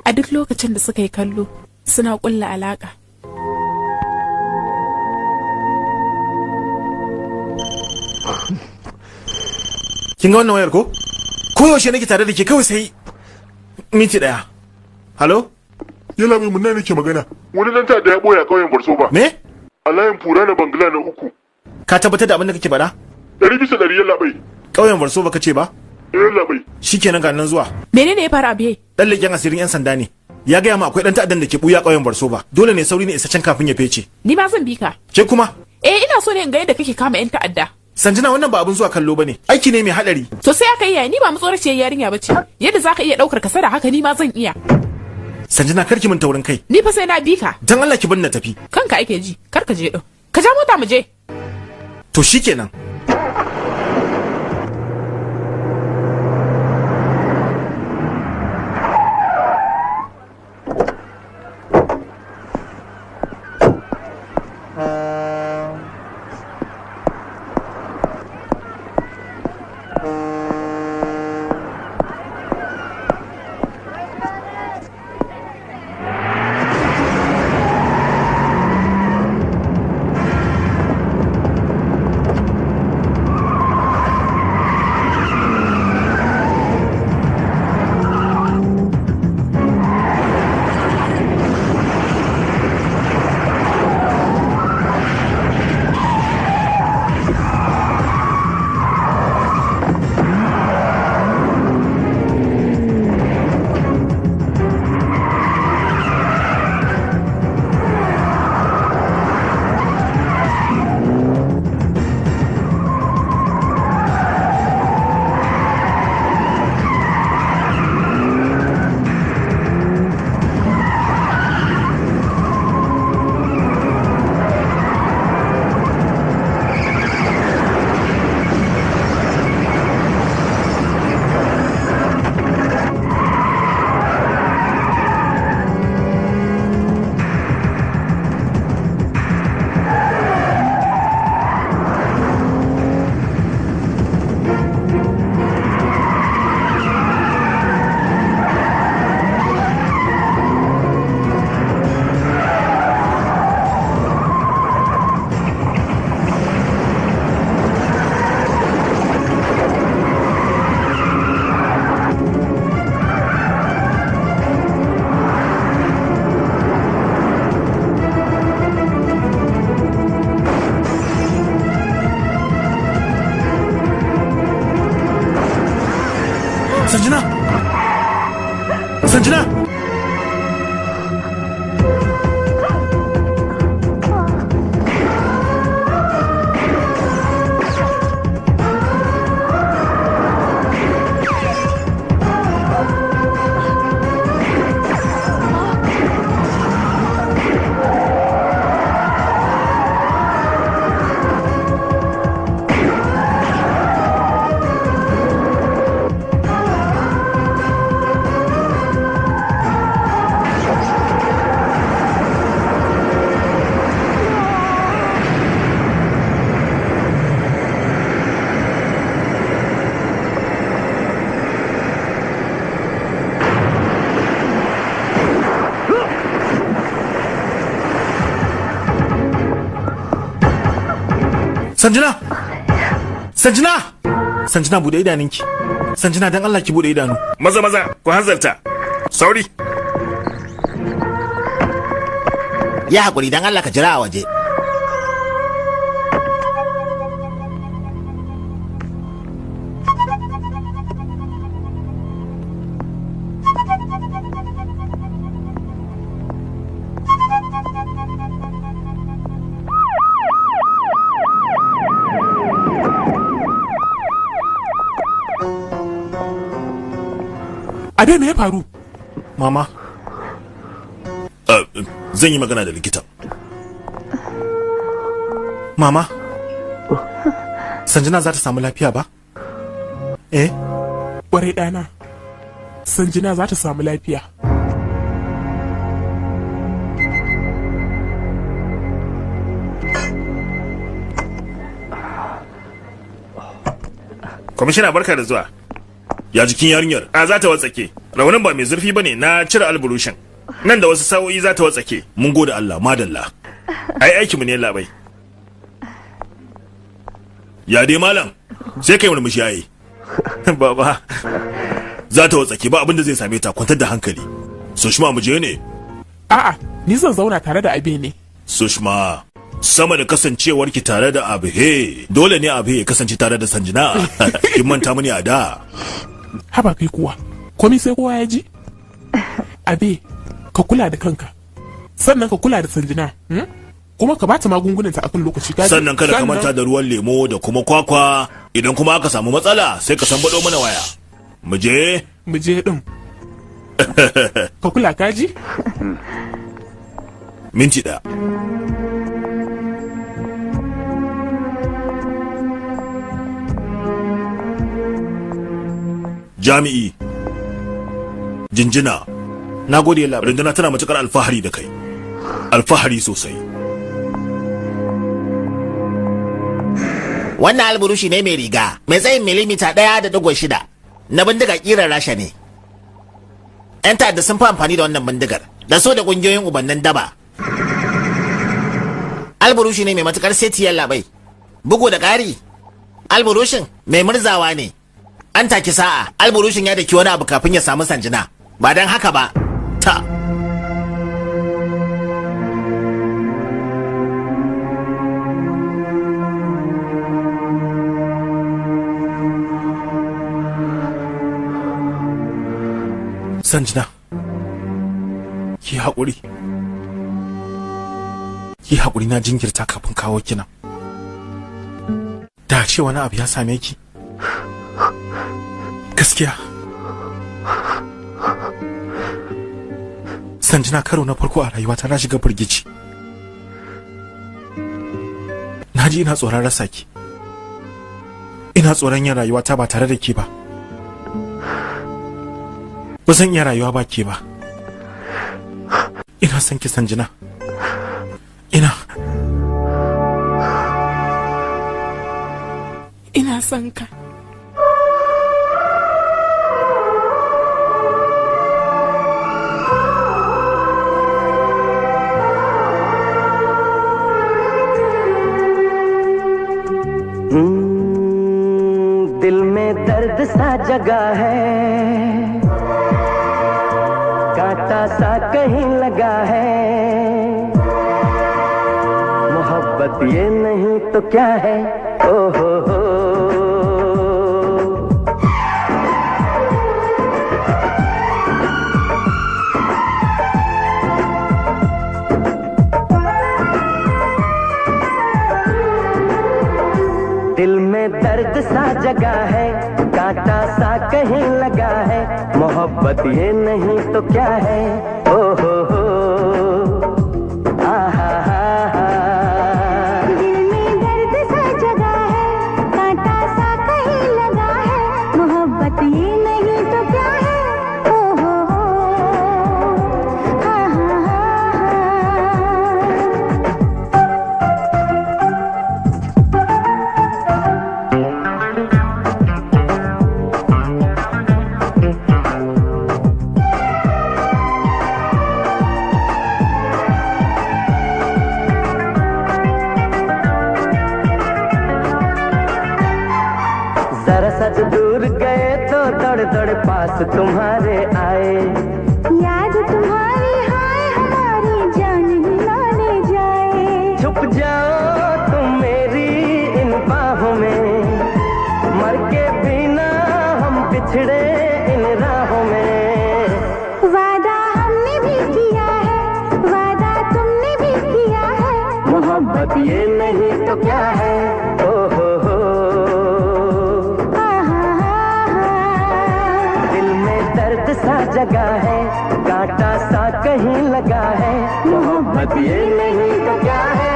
A duk lokacin da suka yi kallo suna ƙulla alaƙa. Kin ga wannan wayar ko? Koyaushe nake tare da ke kawai sai minti ɗaya. Halo? Yalla mai munna nake magana. Wani dan ta da ya boya kauyen Barso ba. Me? Alayin fura na Bangla na 3. Ka tabbatar da abin da kake faɗa? 100% yalla bai. Kauyen Barso ba kace ba? Yalla bai. Shikenan ga nan zuwa. Menene ya faru abiye? Dan leken asirin 'yan sanda ne. Ya gaya ma akwai dan ta'addan da ke buya kauyen Barso ba. Dole ne sauri ne isa can kafin ya fece. Ni ma zan bi ka. Ke kuma? Ina so ne in ga yadda kake kama 'yan ta'adda. Sanjina wannan ba abin zuwa kallo bane. Aiki ne mai hadari. To sai aka yi ni ba matsoraciyar yarinya bace. Yadda zaka iya daukar kasada haka ni ma zan iya. Sanjina karki min taurin kai. Ni fa sai na bi ka. Dan Allah ki bar na tafi. Kanka ake ji, kar ka je din. Ka ja mota mu je. To shikenan. Sanjina! Sanjina! Sanjina bude idanunki. Sanjina dan Allah ki bude idanu. Maza ku hanzarta. Sauri. Ya hakuri dan Allah ka jira a waje. Abe me ya faru? Mama. Zan yi magana da likita. Mama. Sanjina za ta samu lafiya ba? Ƙwarai ɗana. Sanjina za ta samu lafiya. Kwamishina barka da zuwa. Ya jikin yarinyar? Za ta watsake. Raunin ba mai zurfi bane, na cire alburushin. Nan da wasu sa'o'i za ta watsake. Mun gode Allah, madalla. Ai aiki mu ne labai. Ya dai malam, sai kai murmushi yayi. Baba. Za ta watsake ba abin da zai same ta, kwantar da hankali. Sushma mu je ne? A'a, ni zan zauna tare da Abe ne. Sushma, sama da kasancewarki tare da Abe, dole ne Abe ya kasance tare da Sanjina. Kin manta muni a da. Haba kai kuwa, komai sai kowa ya ji? Abe, ka kula da kanka, sannan ka kula da Sanjina, kuma ka bata magungunanta akan lokaci. Sannan kada ka manta da ruwan lemo da kuma kwakwa, idan kuma aka samu matsala sai ka san bado mana waya. Mu je din. Ka kula kaji? Minti ɗaya. Jami'i, jinjina, na gode labai. Rundunar tana matukar alfahari da kai, alfahari sosai. Wannan alburushi ne mai riga mai tsayin milimita 1.6 na bindiga kirar rasha ne. 'Yan ta'adda sun fi amfani da wannan bindigar da so da kungiyoyin ubannin daba. Alburushi ne mai matukar setiyar labai. Bugu da ƙari, alburushin mai murzawa ne. An taki sa'a, alburushin ya daki wani abu kafin ya samu Sanjina, ba don haka ba, ta. Sanjina, ki haƙuri. Ki haƙuri, na jinkirta kafin kawo kina. Da ce wani abu ya same ki. Gaskiya. Sanjina, karo na farko a rayuwata na shiga firgici. Na ji ina tsoron rasa ki. Ina tsoron yin rayuwata ba tare da ke ba. Ba zan iya rayuwa ba ke ba. Ina son ki Sanjina. Ina son ka. दिल में दर्द सा जगा है, कांटा सा कहीं लगा है, मोहब्बत ये नहीं तो क्या है, ओ हो दिल में दर्द सा जगा है, कांटा सा कहीं लगा है, मोहब्बत ये नहीं तो क्या है, ओ हो आहा हा दिल में दर्द सा जगा है, कांटा सा कहीं लगा है, मोहब्बत ये नहीं तो क्या है, ओ हो सच दूर गए तो दौड़ दौड़ पास तुम्हारे आए। याद तुम्हारी हाय हमारी जान ही ना ले जाए। छुप जाओ तुम मेरी इन बाहों में, मर के बिना हम बिछड़े इन राहों में। वादा हमने भी किया है, वादा तुमने भी किया है। मोहब्बत ये नहीं तो क्या है। ओ हो दिल में दर्द सा जगा है, कांटा सा कहीं लगा है। मोहब्बत ये नहीं तो क्या है।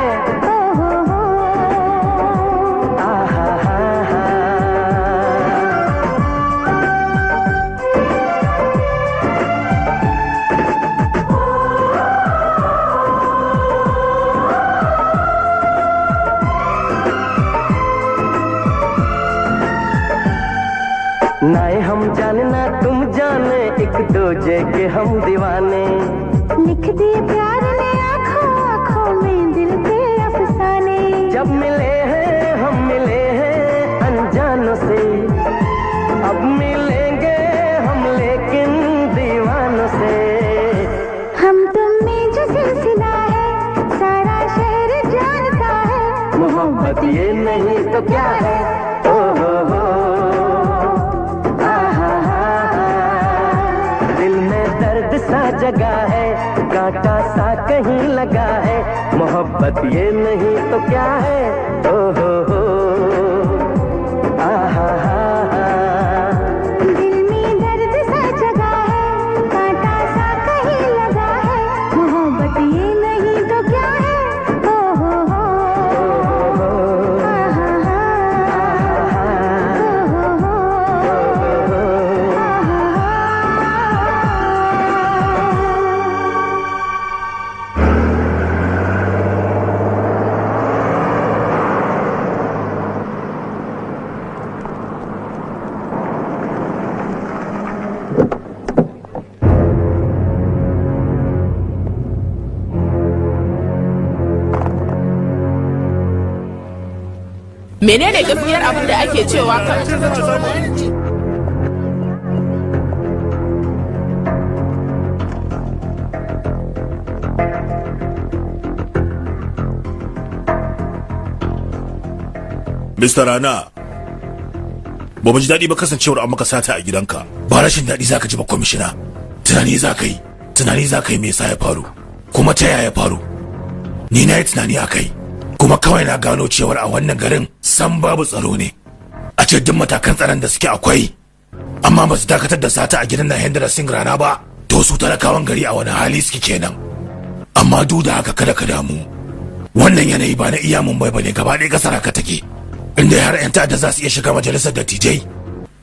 नाए हम जाने ना तुम जाने, एक दूजे के हम दीवाने। लिख दिए प्यार ने आँखों आँखों में दिल के अफसाने। जब मिले हैं हम मिले हैं अनजानों से, अब मिलेंगे हम लेकिन दीवानों से। हम तुम में जो सिलसिला है सारा शहर जानता है। मोहब्बत ये नहीं तो क्या है। ओ हो सा जगा है, कांटा सा कहीं लगा है। मोहब्बत ये नहीं तो क्या है। ओ हो दिल में दर्द सा जगा है, कांटा सा कहीं लगा है। मोहब्बत ये नहीं तो क्या है। ओ हो menene gaskiyar abin da ake cewa kan Mr. Rana, ba mu ji daɗi ba kasancewar an maka sata a gidanka. Ba rashin daɗi zaka ji ba kwamishina. Tunani za ka yi me yasa ya faru, kuma ta yaya ya faru. Ni na yi tunani a kai, kuma kawai na gano cewar a wannan garin san babu tsaro ne. A ce duk matakan tsaron da suke akwai, amma ba su dakatar da sata a gidan Nahendra Singh Rana ba, to su talakawan gari a wani hali suke kenan. Amma duk da haka kada ka damu, wannan yanayi ba na iya Mumbai bane, gaba ɗaya ƙasar haka take. Inda har 'yan ta'adda za su iya shiga majalisar dattijai,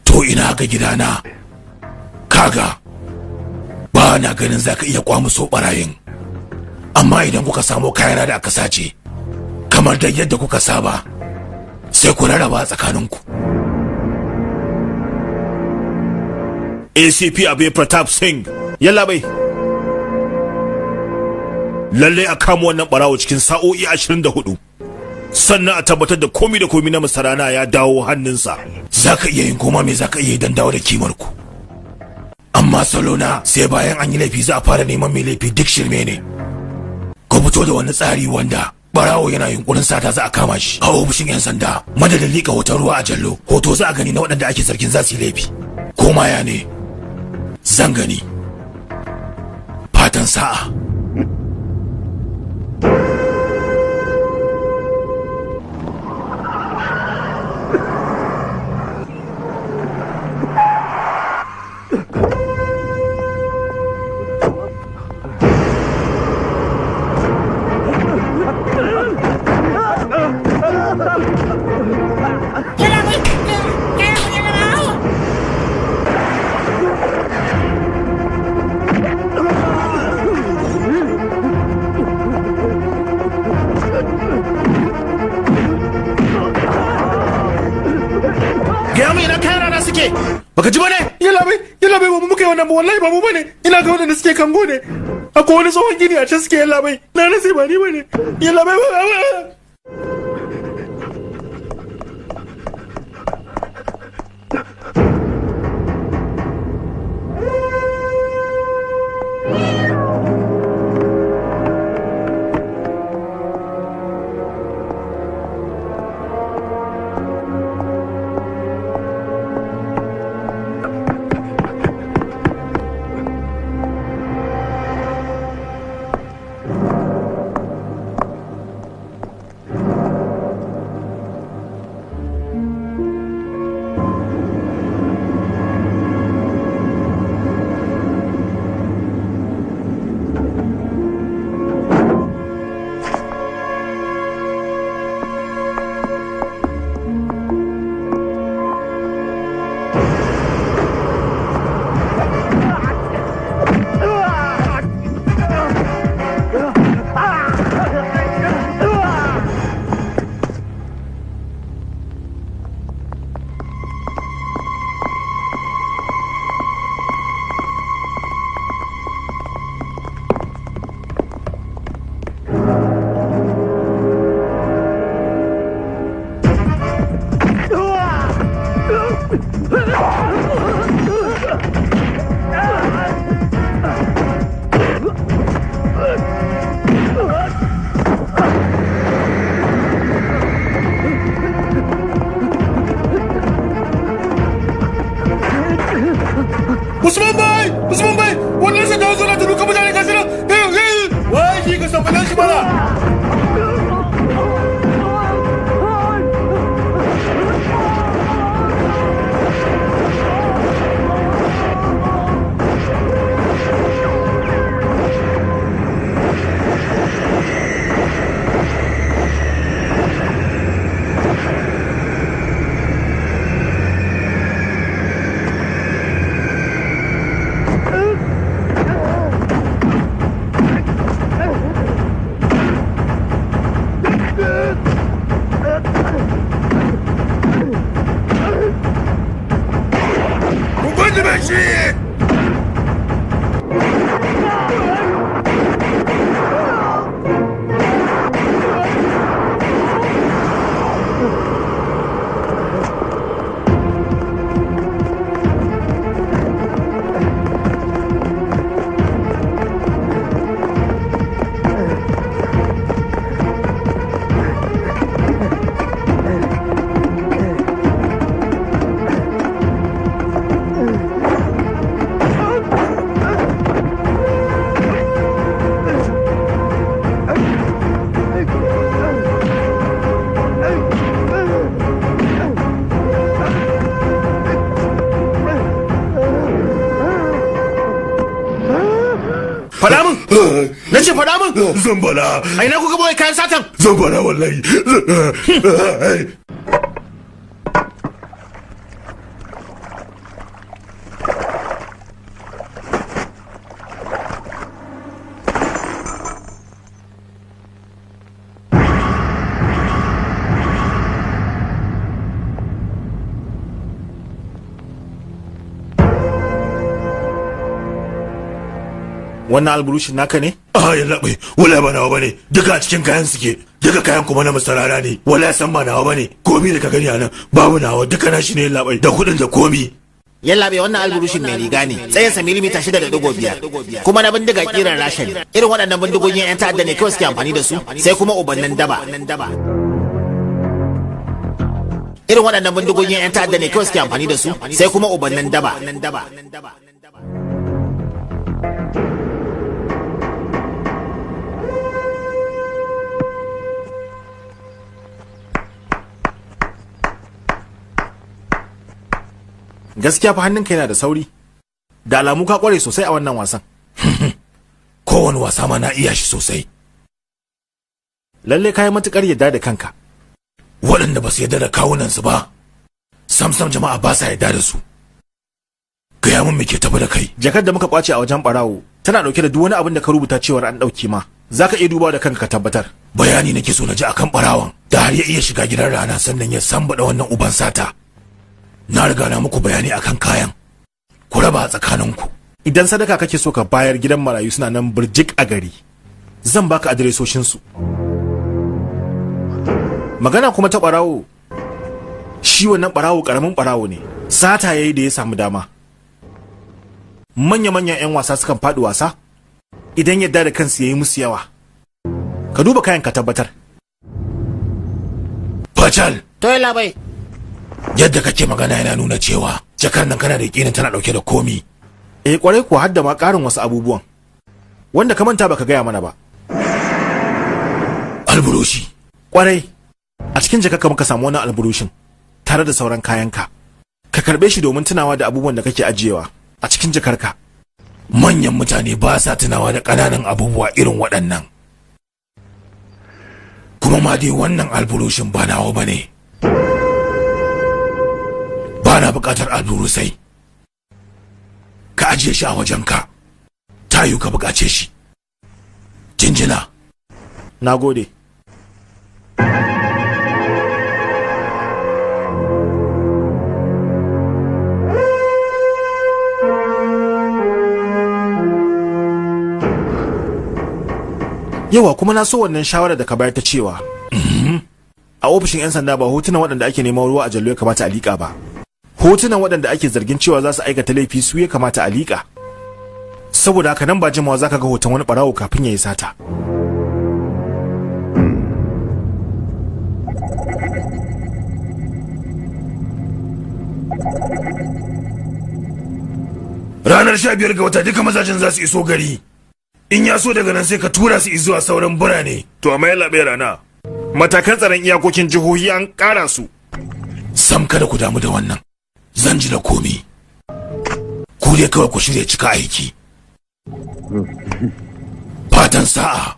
to ina ga gidana. Kaga ba na ganin za ka iya kwamuso barayin, amma idan kuka samo kayana da aka sace kamar da yadda kuka saba, sai ku rarraba tsakaninku. ACP Abe Pratap Singh, yalla bai, lalle a kama wannan barawo cikin sa'o'i 24, sannan a tabbatar da komi da komi na masarana ya dawo hannunsa. Za ka iya yin koma me za ka iya yi don dawo da kimarku, amma salona sai bayan an yi laifi za a fara neman mai laifi, duk shirme ne. Ku fito da wani tsari wanda barawo yana yunkurin sata za a kama shi a ofishin 'yan sanda, madadin liƙa hoton ruwa a jallo, hoto za a gani na waɗanda ake zargin za su yi laifi. Ko ma ya ne, zan gani. Fatan sa'a. Baka ji bane? Yalla bai ba mu muka yi wannan ba, wallahi ba mu bane. Ina ga wanda suke kango ne. Akwai wani tsohon gini a can suke, yalla bai. Na rasa ba ni bane. Yalla bai ba. shi. Faɗa min! Na ce faɗa min! Zan bala. A ina kuka boye kayan satan? Zan bala wallahi. Wannan alburushin naka ne? Ya laɓe, wala ba nawa bane, duka a cikin kayan suke, duka kayan kuma na masarara ne, wala san ba nawa bane, komi da ka gani a nan, babu nawa, duka na shi ne laɓe, da kuɗin da komi. Yallaɓe wannan alburushin mai riga ne, tsayinsa milimita 6.5, kuma na bindiga kiran rasha ne. Irin waɗannan bindigogin 'yan ta'adda ne kawai suke amfani da su, sai kuma ubannin daba. Irin waɗannan bindigogin 'yan ta'adda ne kawai suke amfani da su, sai kuma ubannin daba. Gaskiya fa hannunka yana da sauri, da alamu ka kware sosai a wannan wasan. Kowane wasa ma na iya shi sosai. Lalle ka yi matuƙar yadda da kanka. Waɗanda ba su yadda da kawunansu ba, sam jama'a ba sa yadda da su. Gaya min me ke tafi da kai. Jakar da muka kwace a wajen ɓarawo tana ɗauke da duk wani abin da ka rubuta cewar an ɗauke ma. Za ka iya dubawa da kanka ka tabbatar. Bayani nake so na ji akan ɓarawon, da har ya iya shiga gidan rana sannan ya sambaɗa wannan uban sata. Na riga na muku bayani akan kayan, ku raba a tsakaninku. Idan sadaka kake so ka bayar, gidan marayu suna nan birjik a gari, zan baka adiresoshinsu. Magana kuma ta ɓarawo, shi wannan ɓarawo ƙaramin ɓarawo ne, sata yayi da ya samu dama. Manya-manyan 'yan wasa sukan faɗi wasa idan yadda da kansu yayi musu yawa. Ka duba kayan ka tabbatar. Facal! To yi labai. Yadda kake magana yana nuna cewa jakar nan kana da yakinin tana dauke da komi. Kwarai kuwa hadda ma karin wasu abubuwan wanda ka manta baka gaya mana ba. Alburushi. Kwarai, a cikin jakarka muka samu wannan alburushin tare da sauran kayanka. Ka karbe shi domin tunawa da abubuwan da kake ajiyewa a cikin jakarka. Manyan mutane ba sa tunawa da ƙananan abubuwa irin waɗannan. Kuma ma dai wannan alburushin ba nawa bane. Ba na buƙatar alburusai. Ka ajiye shi a wajenka. Tayu ka buƙace shi. Jinjina. Na gode. Yawa kuma na so wannan shawarar da ka bayar ta cewa a ofishin 'yan sanda ba hotunan waɗanda ake neman ruwa a jallo ya kamata a liƙa ba. Hotunan waɗanda ake zargin cewa za su aikata laifi su ya kamata a liƙa. Saboda haka nan ba jimawa za ka ga hoton wani ɓarawo kafin ya yi sata. Ranar 15 ga wata duka mazajen za su iso gari. In ya so daga nan sai ka tura su zuwa sauran birane. To amma ya laɓe rana. Matakan tsaron iyakokin jihohi an ƙara su. Sam kada ku damu da wannan. Zan ji da komi. Ku dai kawai ku shirya cika aiki. Fatan sa'a.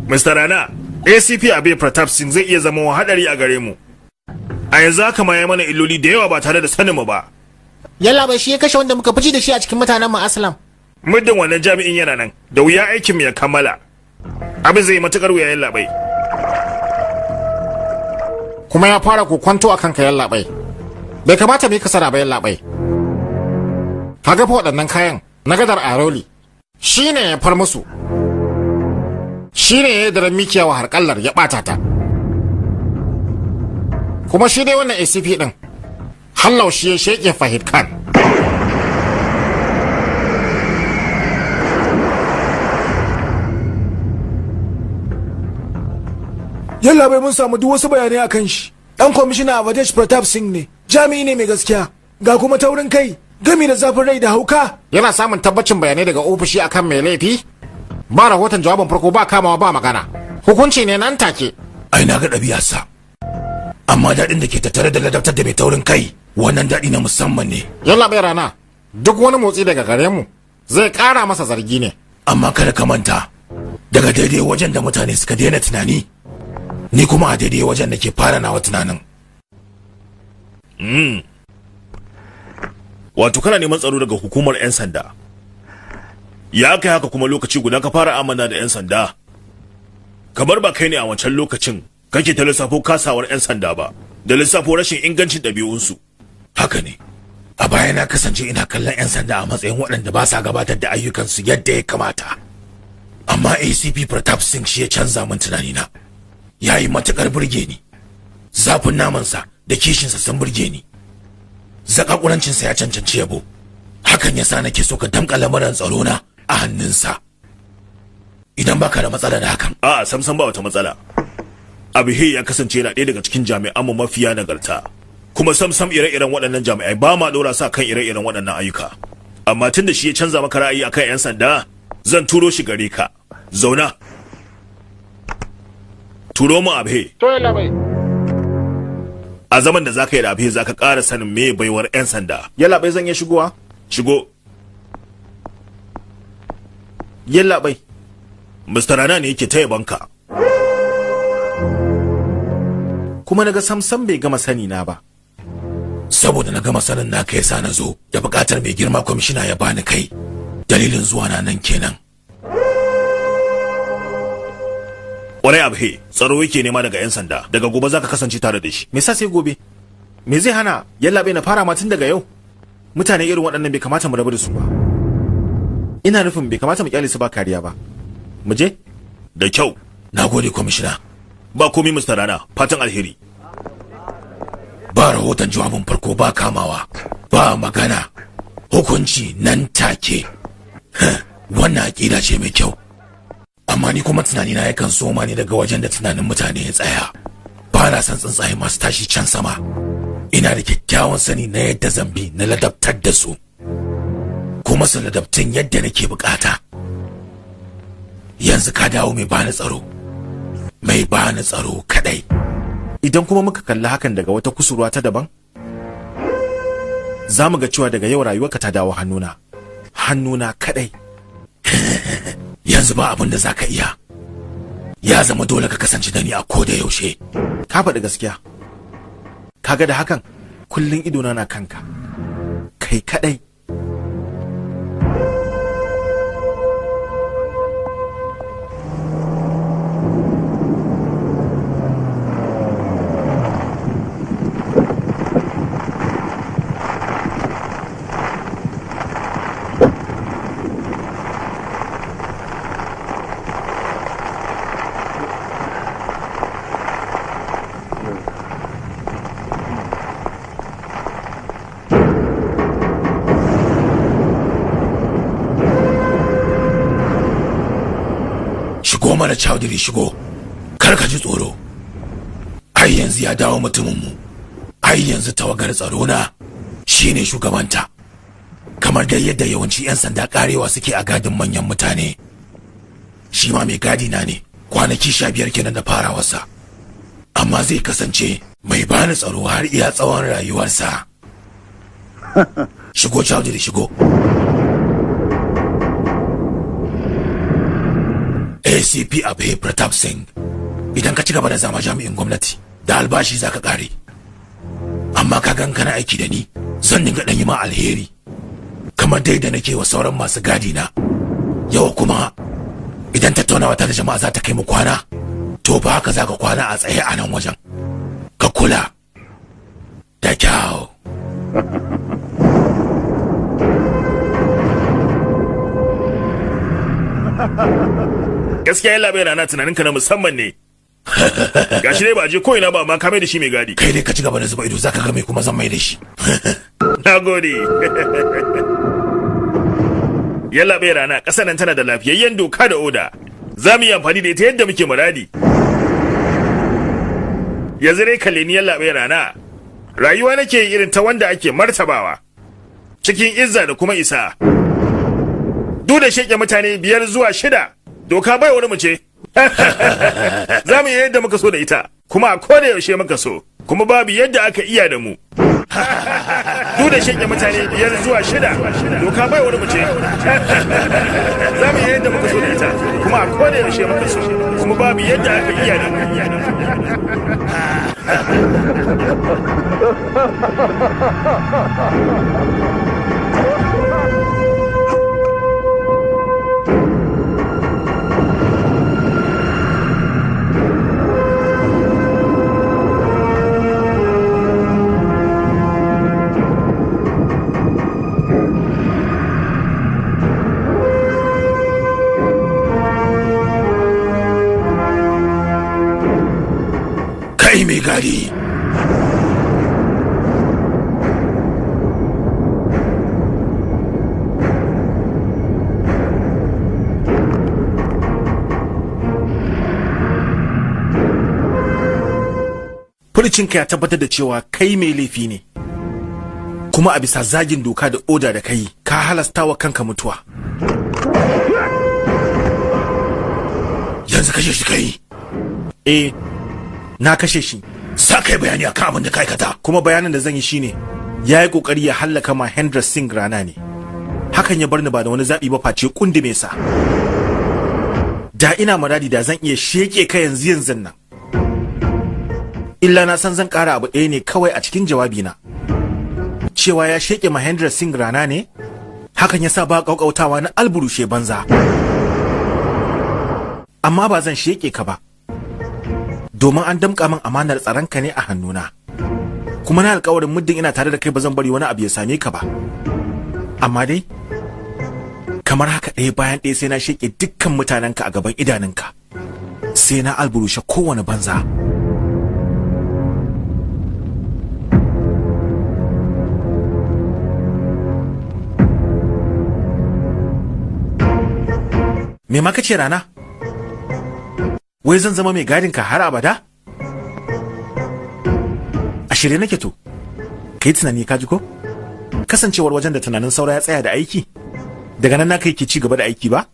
Mr. Rana, ACP Abe Pratap Singh zai iya zama wa hadari a gare mu. A yanzu haka ma ya mana illoli da yawa ba tare da sanin mu ba. Yalla bai shi ya kashe wanda muka fici da shi a cikin mutanen mu Aslam. Muddin wannan jami'in yana nan, da wuya aikin mu ya kammala. Abin zai matukar wuya yalla bai. kuma ya fara kokwanto a kanka yallaɓai. Bai kamata mu yi kasara ba yallaɓai. Ka ga fa waɗannan kayan na gadar Aroli shi ne ya far musu. Shi ne ya yi daren mikiya wa harƙallar ya ɓata ta. Kuma shi dai wannan ACP ɗin hallau shi ya sheƙe Fahid Khan. Yalla bai mun samu duk wasu bayanai a kan shi. Ɗan kwamishina Avadesh Pratap Singh ne, jami'i ne mai gaskiya, ga kuma taurin kai, gami da zafin rai da hauka. Yana samun tabbacin bayanai daga ofishi akan mai laifi? Ba rahoton jawabin farko ba kamawa ba magana. Hukunci ne nan take. Ai na ga ɗabi'arsa. Amma daɗin da ke tattare da ladabtar da mai taurin kai, wannan daɗi na musamman ne. Yalla bai rana, duk wani motsi daga gare mu zai ƙara masa zargi ne. Amma kada ka manta, daga daidai wajen da mutane suka daina tunani, ni kuma a daidai wajen da ke fara nawa tunanin. Wato kana neman tsaro daga hukumar 'yan sanda. Ya kai haka kuma lokaci guda ka fara amana da 'yan sanda. Kamar ba kai ne a wancan lokacin kake ta lissafo kasawar 'yan sanda ba, da lissafo rashin ingancin ɗabi'unsu. Haka ne. A baya na kasance ina kallon 'yan sanda a matsayin waɗanda ba sa gabatar da ayyukansu yadda ya kamata. Amma ACP Pratap Singh shi ya canza min tunanina. Ya yi matuƙar burge ni. Zafin namansa da kishinsa sun burge ni. Zakakurancinsa ya cancanci yabo. Hakan ya sa nake so ka damƙa lamarin tsaro na a hannunsa. Idan baka da matsala da hakan. A'a, samsam ba wata matsala. Abihe ya kasance yana ɗaya daga cikin jami'an mu mafiya nagarta. Kuma samsam ire-iren waɗannan jami'ai ba ma ɗora sa kan ire-iren waɗannan ayyuka. Amma tun da shi ya canza maka ra'ayi akan 'yan sanda, zan turo shi gare ka. Zauna. Turo mu Abihe. To yalla bai. A zaman da zaka yi da Abihe zaka ƙara sanin me baiwar 'yan sanda. Yalla bai zan iya shigowa? Shigo. Yalla bai. Mr. Rana ne yake taya banka. Kuma naga samsam bai gama sani na ba. Saboda na gama sanin naka yasa na zo da buƙatar mai girma kwamishina ya bani kai. Dalilin zuwa na nan kenan. Ƙwarai Abhe, tsaro yake nema daga 'yan sanda. Daga gobe zaka kasance tare da shi. Me sa sai gobe? Me zai hana yalla bai na fara ma tun daga yau? Mutane irin waɗannan bai kamata mu rabu da su ba. Ina nufin bai kamata mu kyale su ba kariya ba. Mu je? Da kyau. Na gode kwamishina. Ba komai Mr. Rana, fatan alheri. Ba rahoton jawabin farko ba kamawa, ba magana, hukunci nan take. Wannan aƙida ce mai kyau. Amma ni kuma tunanina yakan soma ne daga wajen da tunanin mutane ya tsaya. Ba na son tsuntsaye masu tashi can sama. Ina da kyakkyawan sani na yadda zambi na ladabtar da su. Kuma su ladabtun yadda nake bukata. Yanzu ka dawo mai bani tsaro. Mai bani tsaro kadai. Idan kuma muka kalli hakan daga wata kusurwa ta daban, za mu ga cewa daga yau rayuwarka ta dawo hannuna. Hannuna kadai. Yanzu ba abin da za ka iya. Ya zama dole ka kasance da ni a koda yaushe. Ka faɗi gaskiya. Kaga da hakan kullum idona na kanka. Kai kadai. Shigo mana Chowdhury shigo. Kar ka ji tsoro. Ai yanzu ya dawo mutuminmu. Ai yanzu tawagar tsaro na shine shugabanta. Kamar dai yadda yawanci 'yan sanda karewa suke a gadin manyan mutane. Shi ma mai gadi na ne. Kwanaki 15 kenan da farawarsa. Amma zai kasance mai bani tsaro har iya tsawon rayuwarsa. Shigo Chowdhury shigo. ACP Abhay Pratap Singh, idan ka ci gaba da zama jami'in gwamnati da albashi za ka kare. Amma ka gan kana aiki da ni, zan dinga ɗan yi ma alheri. Kamar dai da nake wa sauran masu gadi na. Yau kuma idan tattaunawa ta da jama'a za ta kai mu kwana, to ba haka za ka kwana a tsaye a nan wajen. ka kula da kyau. Gaskiya yalla bai rana tunaninka na musamman ne. Gashi dai ba je ko ina ba amma ka mai da shi mai gadi. Kai dai ka ci gaba da zuba ido zaka ga mai kuma zan mai da shi. Nagode. Yalla bai rana ƙasar nan tana da lafiyayyen doka da oda. Za mu yi amfani da ita yadda muke muradi. Yanzu dai kalle ni yalla bai rana. Rayuwa nake yi irin ta wanda ake martabawa. Cikin izza da kuma isa. Duk da sheke mutane 5 zuwa 6. Doka bai wani mu ce. Za mu yi yadda muka so da ita. Kuma a koda yaushe muka so. Kuma babu yadda aka iya da mu. Duk da sheke mutane 5 zuwa 6. Doka bai wani mu ce. Za mu yi yadda muka so da ita. Kuma a koda yaushe muka so. Kuma babu yadda aka iya da mu. Kai mai gadi. Furcinka ya tabbatar da cewa kai mai laifi ne, kuma a bisa zagin doka da oda da kai ka halasta wa kanka mutuwa. Yanzu kashe shi kai. Na kashe shi. Sa kai bayani akan abin da ka aikata. Kuma bayanin da zan yi shine ya yi kokari ya hallaka Mahendra Singh Rana ne. Hakan ya bar ni ba da wani zaɓi ba face kundume sa. Da ina muradi da zan iya sheke ka yanzu nan. Illa na san zan ƙara abu ɗaya ne kawai a cikin jawabina. Cewa ya sheke Mahendra Singh Rana ne? Hakan ya sa ba ƙauƙautawa na alburushe banza. Amma ba zan sheke ka ba. Domin an damƙa min amanar tsaronka ne a hannuna. Kuma na alƙawarin muddin ina tare da kai ba zan bari wani abu ya same ka ba. Amma dai, kamar haka ɗaya bayan ɗaya sai na sheƙe dukkan mutanenka a gaban idanunka. Sai na alburushe kowane banza. Me ma kace Rana? Wai zan zama mai gadinka har abada? A shirye nake to. Kai tunani ka ji ko? Kasancewar wajen da tunanin saura ya tsaya da aiki. Daga nan na kai ke ci gaba da aiki ba?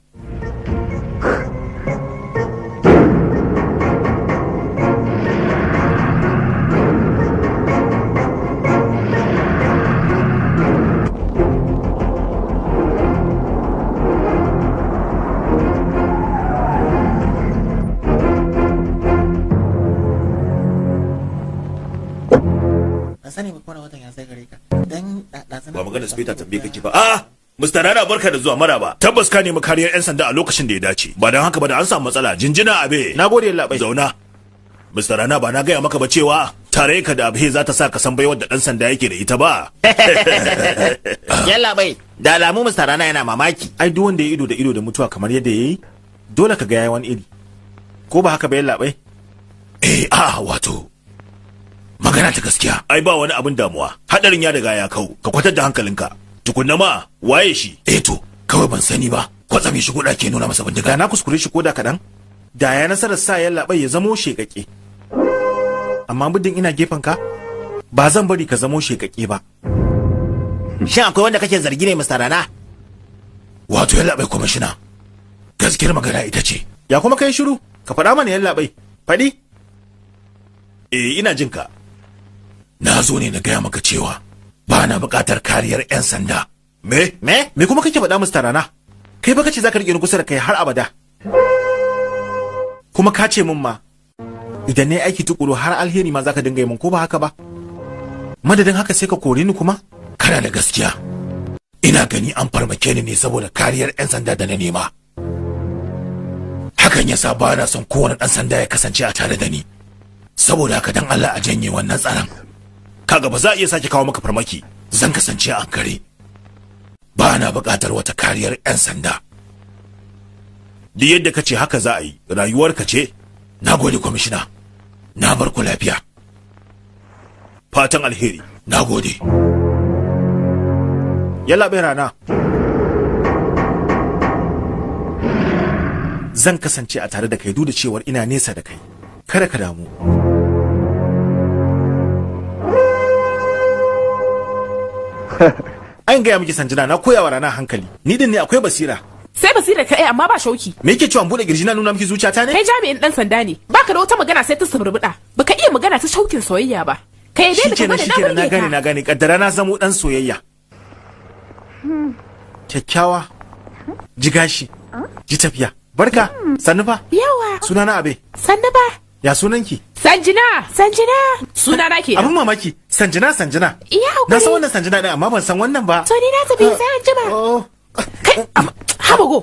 Ba magana speta tambaye kake ba. Mr. Rana barka da zuwa maraba. Tabbas ka nemi kariyar 'yan sanda a lokacin da ya dace. Ba don haka ba da an samu matsala. Jinjina abe. Nagode labai. Zauna. Mr. Rana ba na gaya maka ba cewa tare ka da abe za ta sa ka san baiwar da dan sanda yake da ita ba. Yalla bai. Da alamu Mr. Rana yana mamaki. Ai duk wanda ya ido da ido da mutuwa kamar yadda yayi, dole ka ga yayi wani iri. Ko ba haka ba yalla bai? Wato. Magana ta gaskiya. Ai ba wani abin damuwa. Hadarin ya riga ya kau. Ka kwatar da hankalinka. Tukunna ma waye shi? To, kawai ban sani ba. Kwatsam shi goda ke nuna masa bindiga. Na kuskure shi koda kadan. Da ya nasarar sa yalla bai ya zamo shekake. Amma muddin ina gefen ka, ba zan bari ka zamo shekake ba. Shin akwai wanda kake zargi ne Mr. Rana? Wato yalla bai kwamishina. Gaskiyar magana ita ce. Ya kuma kai shiru? Ka faɗa mana yalla bai. Faɗi? Ina jin ka. Na zo ne na gaya maka cewa ba na buƙatar kariyar 'yan sanda. Me kuma kake faɗa Mr. Rana? Kai baka ce za ka riƙe ni kusa da kai har abada. Kuma ka ce min ma, idan na yi aiki tukuru har alheri ma za ka dinga yi min ko ba haka ba? Madadin haka sai ka kore ni kuma? Kana da gaskiya. Ina gani an farmake ni ne saboda kariyar 'yan sanda da na nema. Hakan ya sa ba na son kowane ɗan sanda ya kasance a tare da ni. saboda haka dan Allah a janye wannan tsaron. Kaga ba za a iya sake kawo maka farmaki. Zan kasance a gare. Ba na buƙatar wata kariyar 'yan sanda. Duk yadda ka ce haka za a yi, rayuwarka ce. Na gode kwamishina, na bar ku lafiya. Fatan alheri. Na gode. Yalla bai rana. Zan kasance a tare da kai duk da cewar ina nesa da kai. Kada ka damu. An gaya miki sanjina na koya wa rana hankali. Ni din ne akwai basira. Sai basira ka amma ba shauki. Me yake cewa bude girji na nuna miki zuciyata ne? Kai jami'in dan sanda ne. Baka da wata magana sai ta suburbuda. Baka iya magana ta shaukin soyayya ba. Kai dai da shikenan na gane kaddara na zamo dan soyayya. Kyakkyawa. Ji gashi. Ji tafiya. Barka. Sannu fa. Yawa. Sunana Abe. Sannu ba. Ya sunanki? Sanjina. Sunana ke. Abin mamaki. Sanjina. Iya hakuri. Na san wannan Sanjina din amma ban san wannan ba. To ni na tafi sai an jima. Kai habago.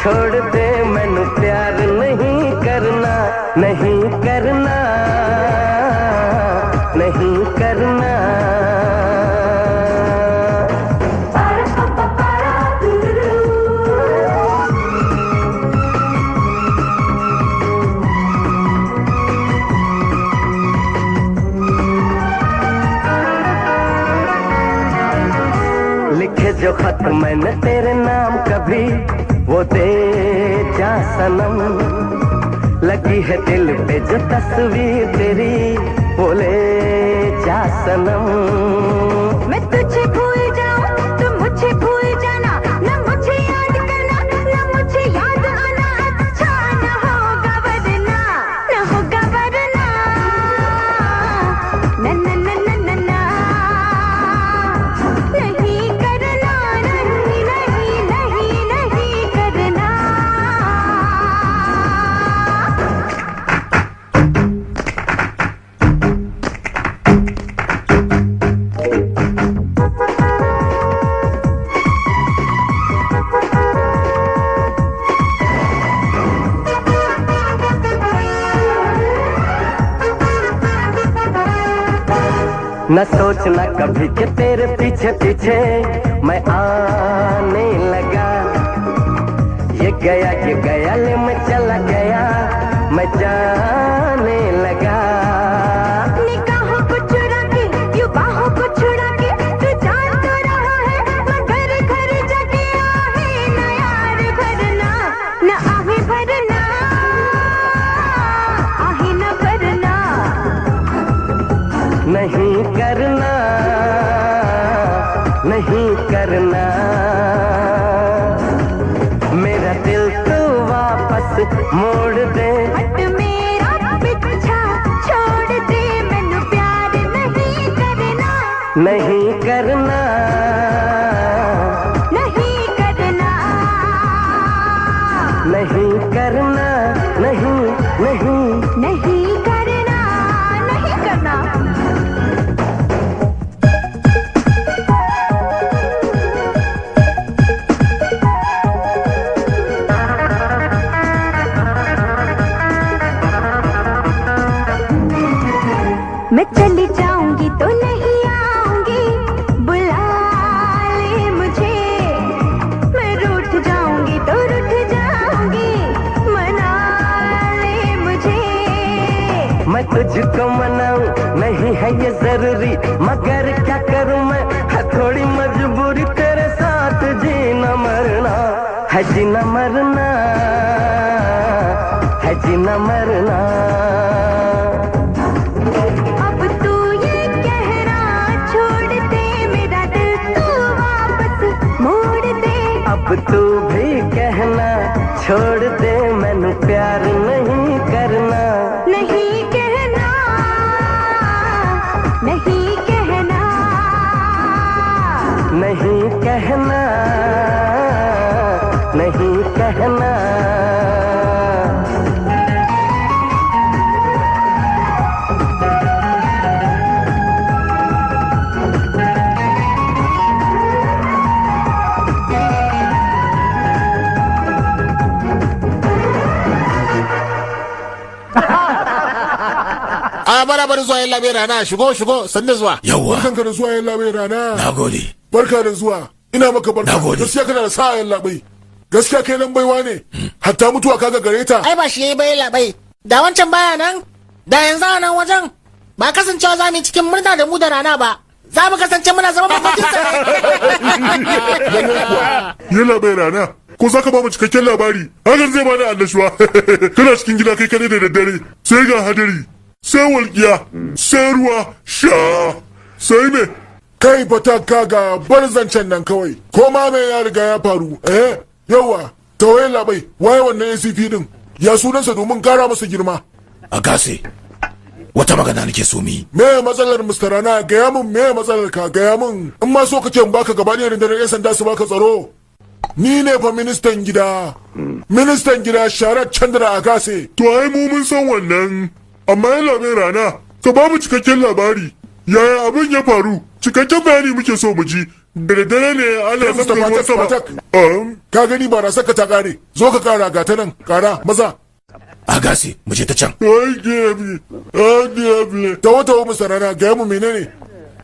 छोड़ दे मैनू प्यार नहीं करना नहीं करना नहीं करना लिखे जो खत मैंने तेरे नाम कभी वो दे जा सनम लगी है दिल पे जो तस्वीर तेरी वो ले जा सनम मैं तुझे भूल जाऊं तुम मुझे भूल जाना न मुझे याद करना न मुझे याद आना अच्छा न होगा वरना न न न न न न नहीं करना नहीं नहीं नहीं नहीं करना न सोचना कभी कि तेरे पीछे पीछे मैं आने लगा ये गया ले मैं चला गया मैं जाने लगा निगाहों को चुरा के यूं बाहों को छुड़ा के तू जान तो रहा है मैं घर घर जाके आहे न यार भरना न आहे भरना आहे न भरना नहीं करना नहीं करना मेरा दिल तो वापस मोड़ दे हट मेरा पीछा छोड़ दे मैनू प्यार नहीं करना नहीं करना नहीं करना नहीं करना नहीं नहीं नहीं करना नहीं करना मैं चली जाऊंगी तो नहीं आऊंगी बुला ले मुझे मैं रूठ जाऊंगी तो रूठ जाऊंगी मना ले मुझे मैं तुझको मनाऊं नहीं है ये जरूरी मगर क्या करूं मैं है थोड़ी मजबूरी तेरे साथ जीना मरना है जीना मरना है जीना मरना अब तू भी कहना कहना नहीं कहना a barabar zuwa yin labe rana shigo sanda zuwa yawwa barkanka da zuwa yin labe rana nagode barka da zuwa ina maka barka nagode gaskiya kana da sa'a yin labai gaskiya kai nan baiwa ne hatta mutuwa kaga gare ta ai ba shi yayi bai labai da wancan baya nan da yanzu a nan wajen ba kasancewa za mu yi cikin murna da mu da rana ba za mu kasance muna zama mamakin sa yin labai rana ko za ka ba mu cikakken labari hakan zai bani annashuwa kana cikin gida kai kadai da daddare sai ga hadari sai walƙiya sai ruwa sha sai me kai fata kaga bar zancen nan kawai ko ma me ya riga ya faru yawa tawaye labai waye wannan ACP din ya sunansa domin kara masa girma a gase wata magana nake so mi me matsalar Mr. Rana gaya min me matsalar ka gaya min in ma so kake baka gaba ne rundunar 'yan sanda su baka tsaro ni ne fa ministan gida Sharat Chandra Agase to ai mu mun san wannan amma yana mai rana ka ba mu cikakken labari yaya abin ya faru cikakken bayani muke so mu ji da daddare ne ana saka ruwan sama ka gani ba na saka ta kare zo ka kara ga ta nan kara maza Agase mu je ta can ta wata Mr. Rana ga mu menene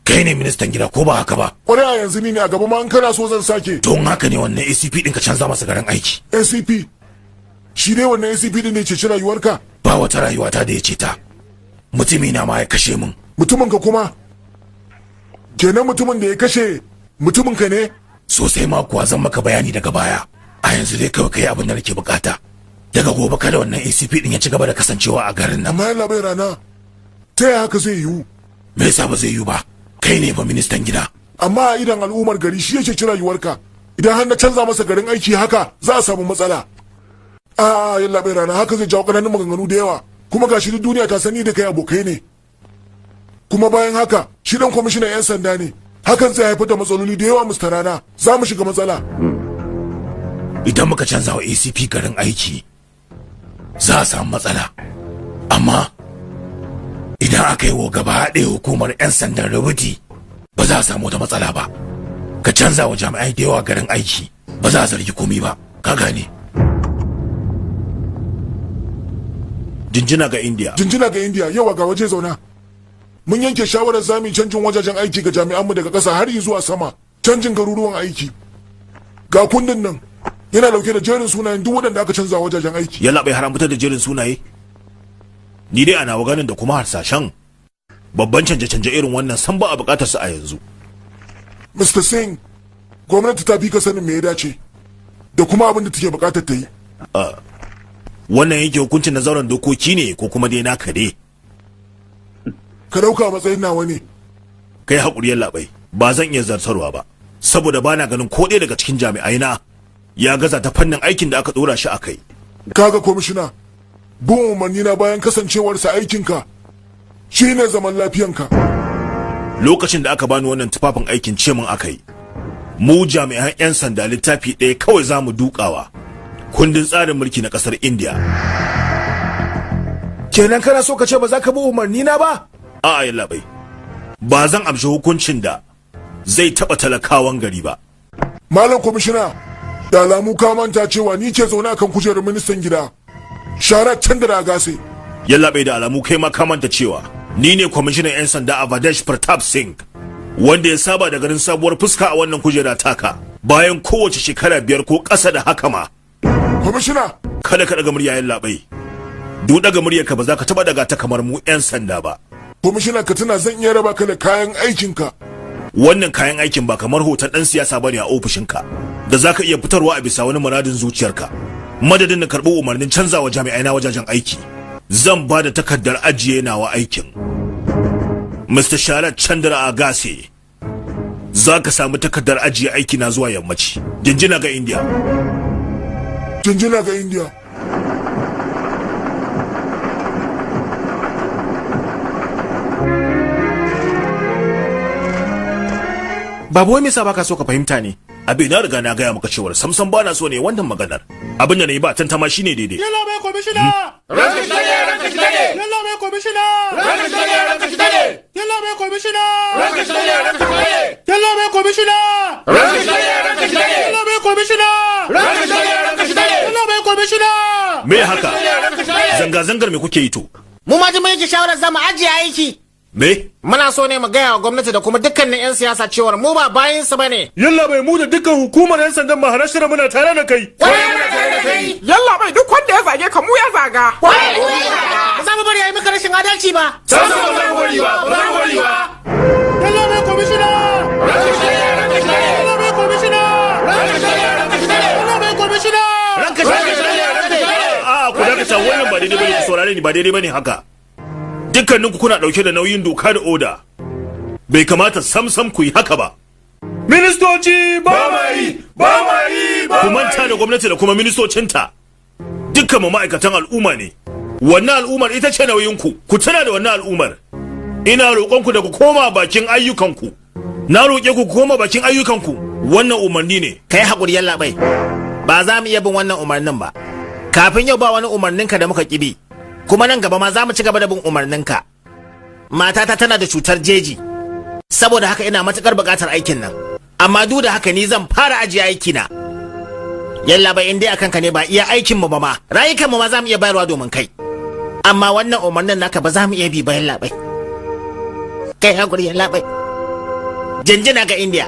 kai ne ministan gida ko ba haka ba kwarai a yanzu ni ne a gaba ma an kana so zan sake don haka ne wannan ACP din ka canza masa garin aiki ACP shi ne wannan ACP din ne ce rayuwarka ba wata rayuwa ta da ya ce ta mutumi na ma ya kashe min mutumin ka kuma kenan mutumin da ya kashe mutumin ka ne sosai ma kuwa zan maka bayani daga baya a yanzu dai kawai kai abin da nake bukata daga gobe kada wannan ACP din ya ci gaba da kasancewa a garin nan amma yana bai rana ta yaya haka zai yiwu me yasa ba zai yiwu ba kai ne fa ministan gida amma a idan al'ummar gari shi yake ci rayuwarka idan har na canza masa garin aiki haka za a samu matsala yalla bai rana haka zai jawo ƙananan maganganu da yawa kuma ga shi duniya ta sani da kai abokai ne kuma bayan haka shi dan kwamishinan 'yan sanda ne hakan zai haifar da matsaloli da yawa Mr. Rana za mu shiga matsala idan muka canza wa ACP garin aiki za a samu matsala amma idan aka yi wa gaba ɗaya hukumar 'yan sandan rubuti ba za a samu wata matsala ba ka canza wa jami'ai da yawa garin aiki ba za a zargi komi ba ka gane jinjina ga india yawa ga waje zauna mun yanke shawarar zamu canjin wajajen aiki ga jami'anmu daga ƙasa har zuwa sama canjin garuruwan aiki ga kundin nan yana dauke da jerin sunayen duk waɗanda aka canza wajajen aiki yalla bai haramta da jerin sunaye ni dai ana ganin da kuma harsashen babban canje-canje irin wannan san ba a bukatar su a yanzu Mr. Singh gwamnati ta fi ka sanin me ya dace da kuma abin da take bukatar ta yi wannan yake hukuncin na zauren dokoki ne ko kuma dai naka ne ka dauka matsayin nawa ne kai hakuri yalla bai ba zan iya zartarwa ba saboda bana ganin ko ɗaya daga cikin jami'ai na ya gaza ta fannin aikin da aka dora shi a kai kaga kwamishina bin umarni na bayan kasancewarsa aikinka shine zaman lafiyanka lokacin da aka bani wannan tufafin aikin ce min aka yi mu jami'an 'yan sanda littafi ɗaya kawai za mu dukawa kundin tsarin mulki na ƙasar india kenan kana so ka ce ba za ka bi umarni na ba a'a yalla bai ba zan amshi hukuncin da zai taɓa talakawan gari ba malam kwamishina da alamu ka manta cewa ni ke zaune akan kujerar ministan gida Sharat Chandra Agase yalla bai da alamu kai ma ka manta cewa ni ne kwamishinan 'yan sanda a Vadesh Pratap Singh wanda ya saba da ganin sabuwar fuska a wannan kujera taka bayan kowace shekara 5 ko ƙasa da haka ma kwamishina kada ka daga murya yalla bai duk daga muryarka ba za ka taba daga ta kamar mu 'yan sanda ba kwamishina ka tuna zan iya raba ka da kayan aikinka wannan kayan aikin ba kamar hoton dan siyasa bane a ofishinka da zaka iya fitarwa a bisa wani muradin zuciyarka madadin na karɓi umarnin canzawa jami'ai na wajajen aiki zan ba da takardar ajiye nawa aikin Mr. Sharat Chandra Agase za ka samu takardar ajiye aiki na zuwa yammaci jinjina ga India jinjina ga India babu wai me yasa baka so ka fahimta ne Abi na riga na gaya maka cewar samsam ba na so ne wannan maganar. Abin da na yi ba tantama shine daidai. Yalla mai komishina! Ranka shi dade, ranka shi dade! Yalla mai komishina! Ranka shi dade, ranka shi dade! Yalla mai komishina! Ranka shi dade, ranka shi dade! Yalla mai komishina! Ranka shi dade, ranka shi dade! Yalla mai komishina! Ranka shi dade, ranka shi dade! Yalla mai komishina! Me haka? Zanga-zangar me kuke yi to? Mu ma ji mun yake shawarar zama ajiye aiki. Me? Muna so ne mu gaya wa gwamnati da kuma dukkanin 'yan siyasa cewar mu ba bayinsu ba ne. Yalla bai mu da dukkan hukumar 'yan sandan maharashtra muna tare da kai. Yalla bai duk wanda ya zage ka mu ya zaga. Ba za mu bari a yi maka rashin adalci ba. Ba za mu bari ba. Yalla mai komishina! Yalla mai komishina! Yalla mai komishina! Ranka a ku dakata wannan ba daidai bane ku saurare ni ba daidai bane haka. Dukkaninku kuna dauke da nauyin doka da oda. Bai kamata samsam ku yi haka ba. Ministoci ba mai ku manta da gwamnati da kuma ministocinta. Dukkan mu ma'aikatan al'umma ne. Wannan al'ummar ita ce nauyinku. Ku tuna da wannan al'ummar. Ina roƙonku da ku koma bakin ayyukanku. Na roƙe ku koma bakin ayyukanku. Wannan umarni ne. Kai haƙuri yalla bai. Ba za mu iya bin wannan umarnin ba. Kafin yau ba wani umarninka da muka kibi. Kuma nan gaba ma za mu ci gaba da bin umarninka. Matata tana da cutar jeji. Saboda haka ina matuƙar buƙatar aikin nan. Amma duk da haka ni zan fara ajiye aikina. Yalla bai in dai akan ka ne ba iya aikin mu ba ma. Rayukan mu ma za mu iya bayarwa domin kai. Amma wannan umarnin naka ba za mu iya bi ba yalla bai. Kai hakuri yalla bai. Janjina ga India.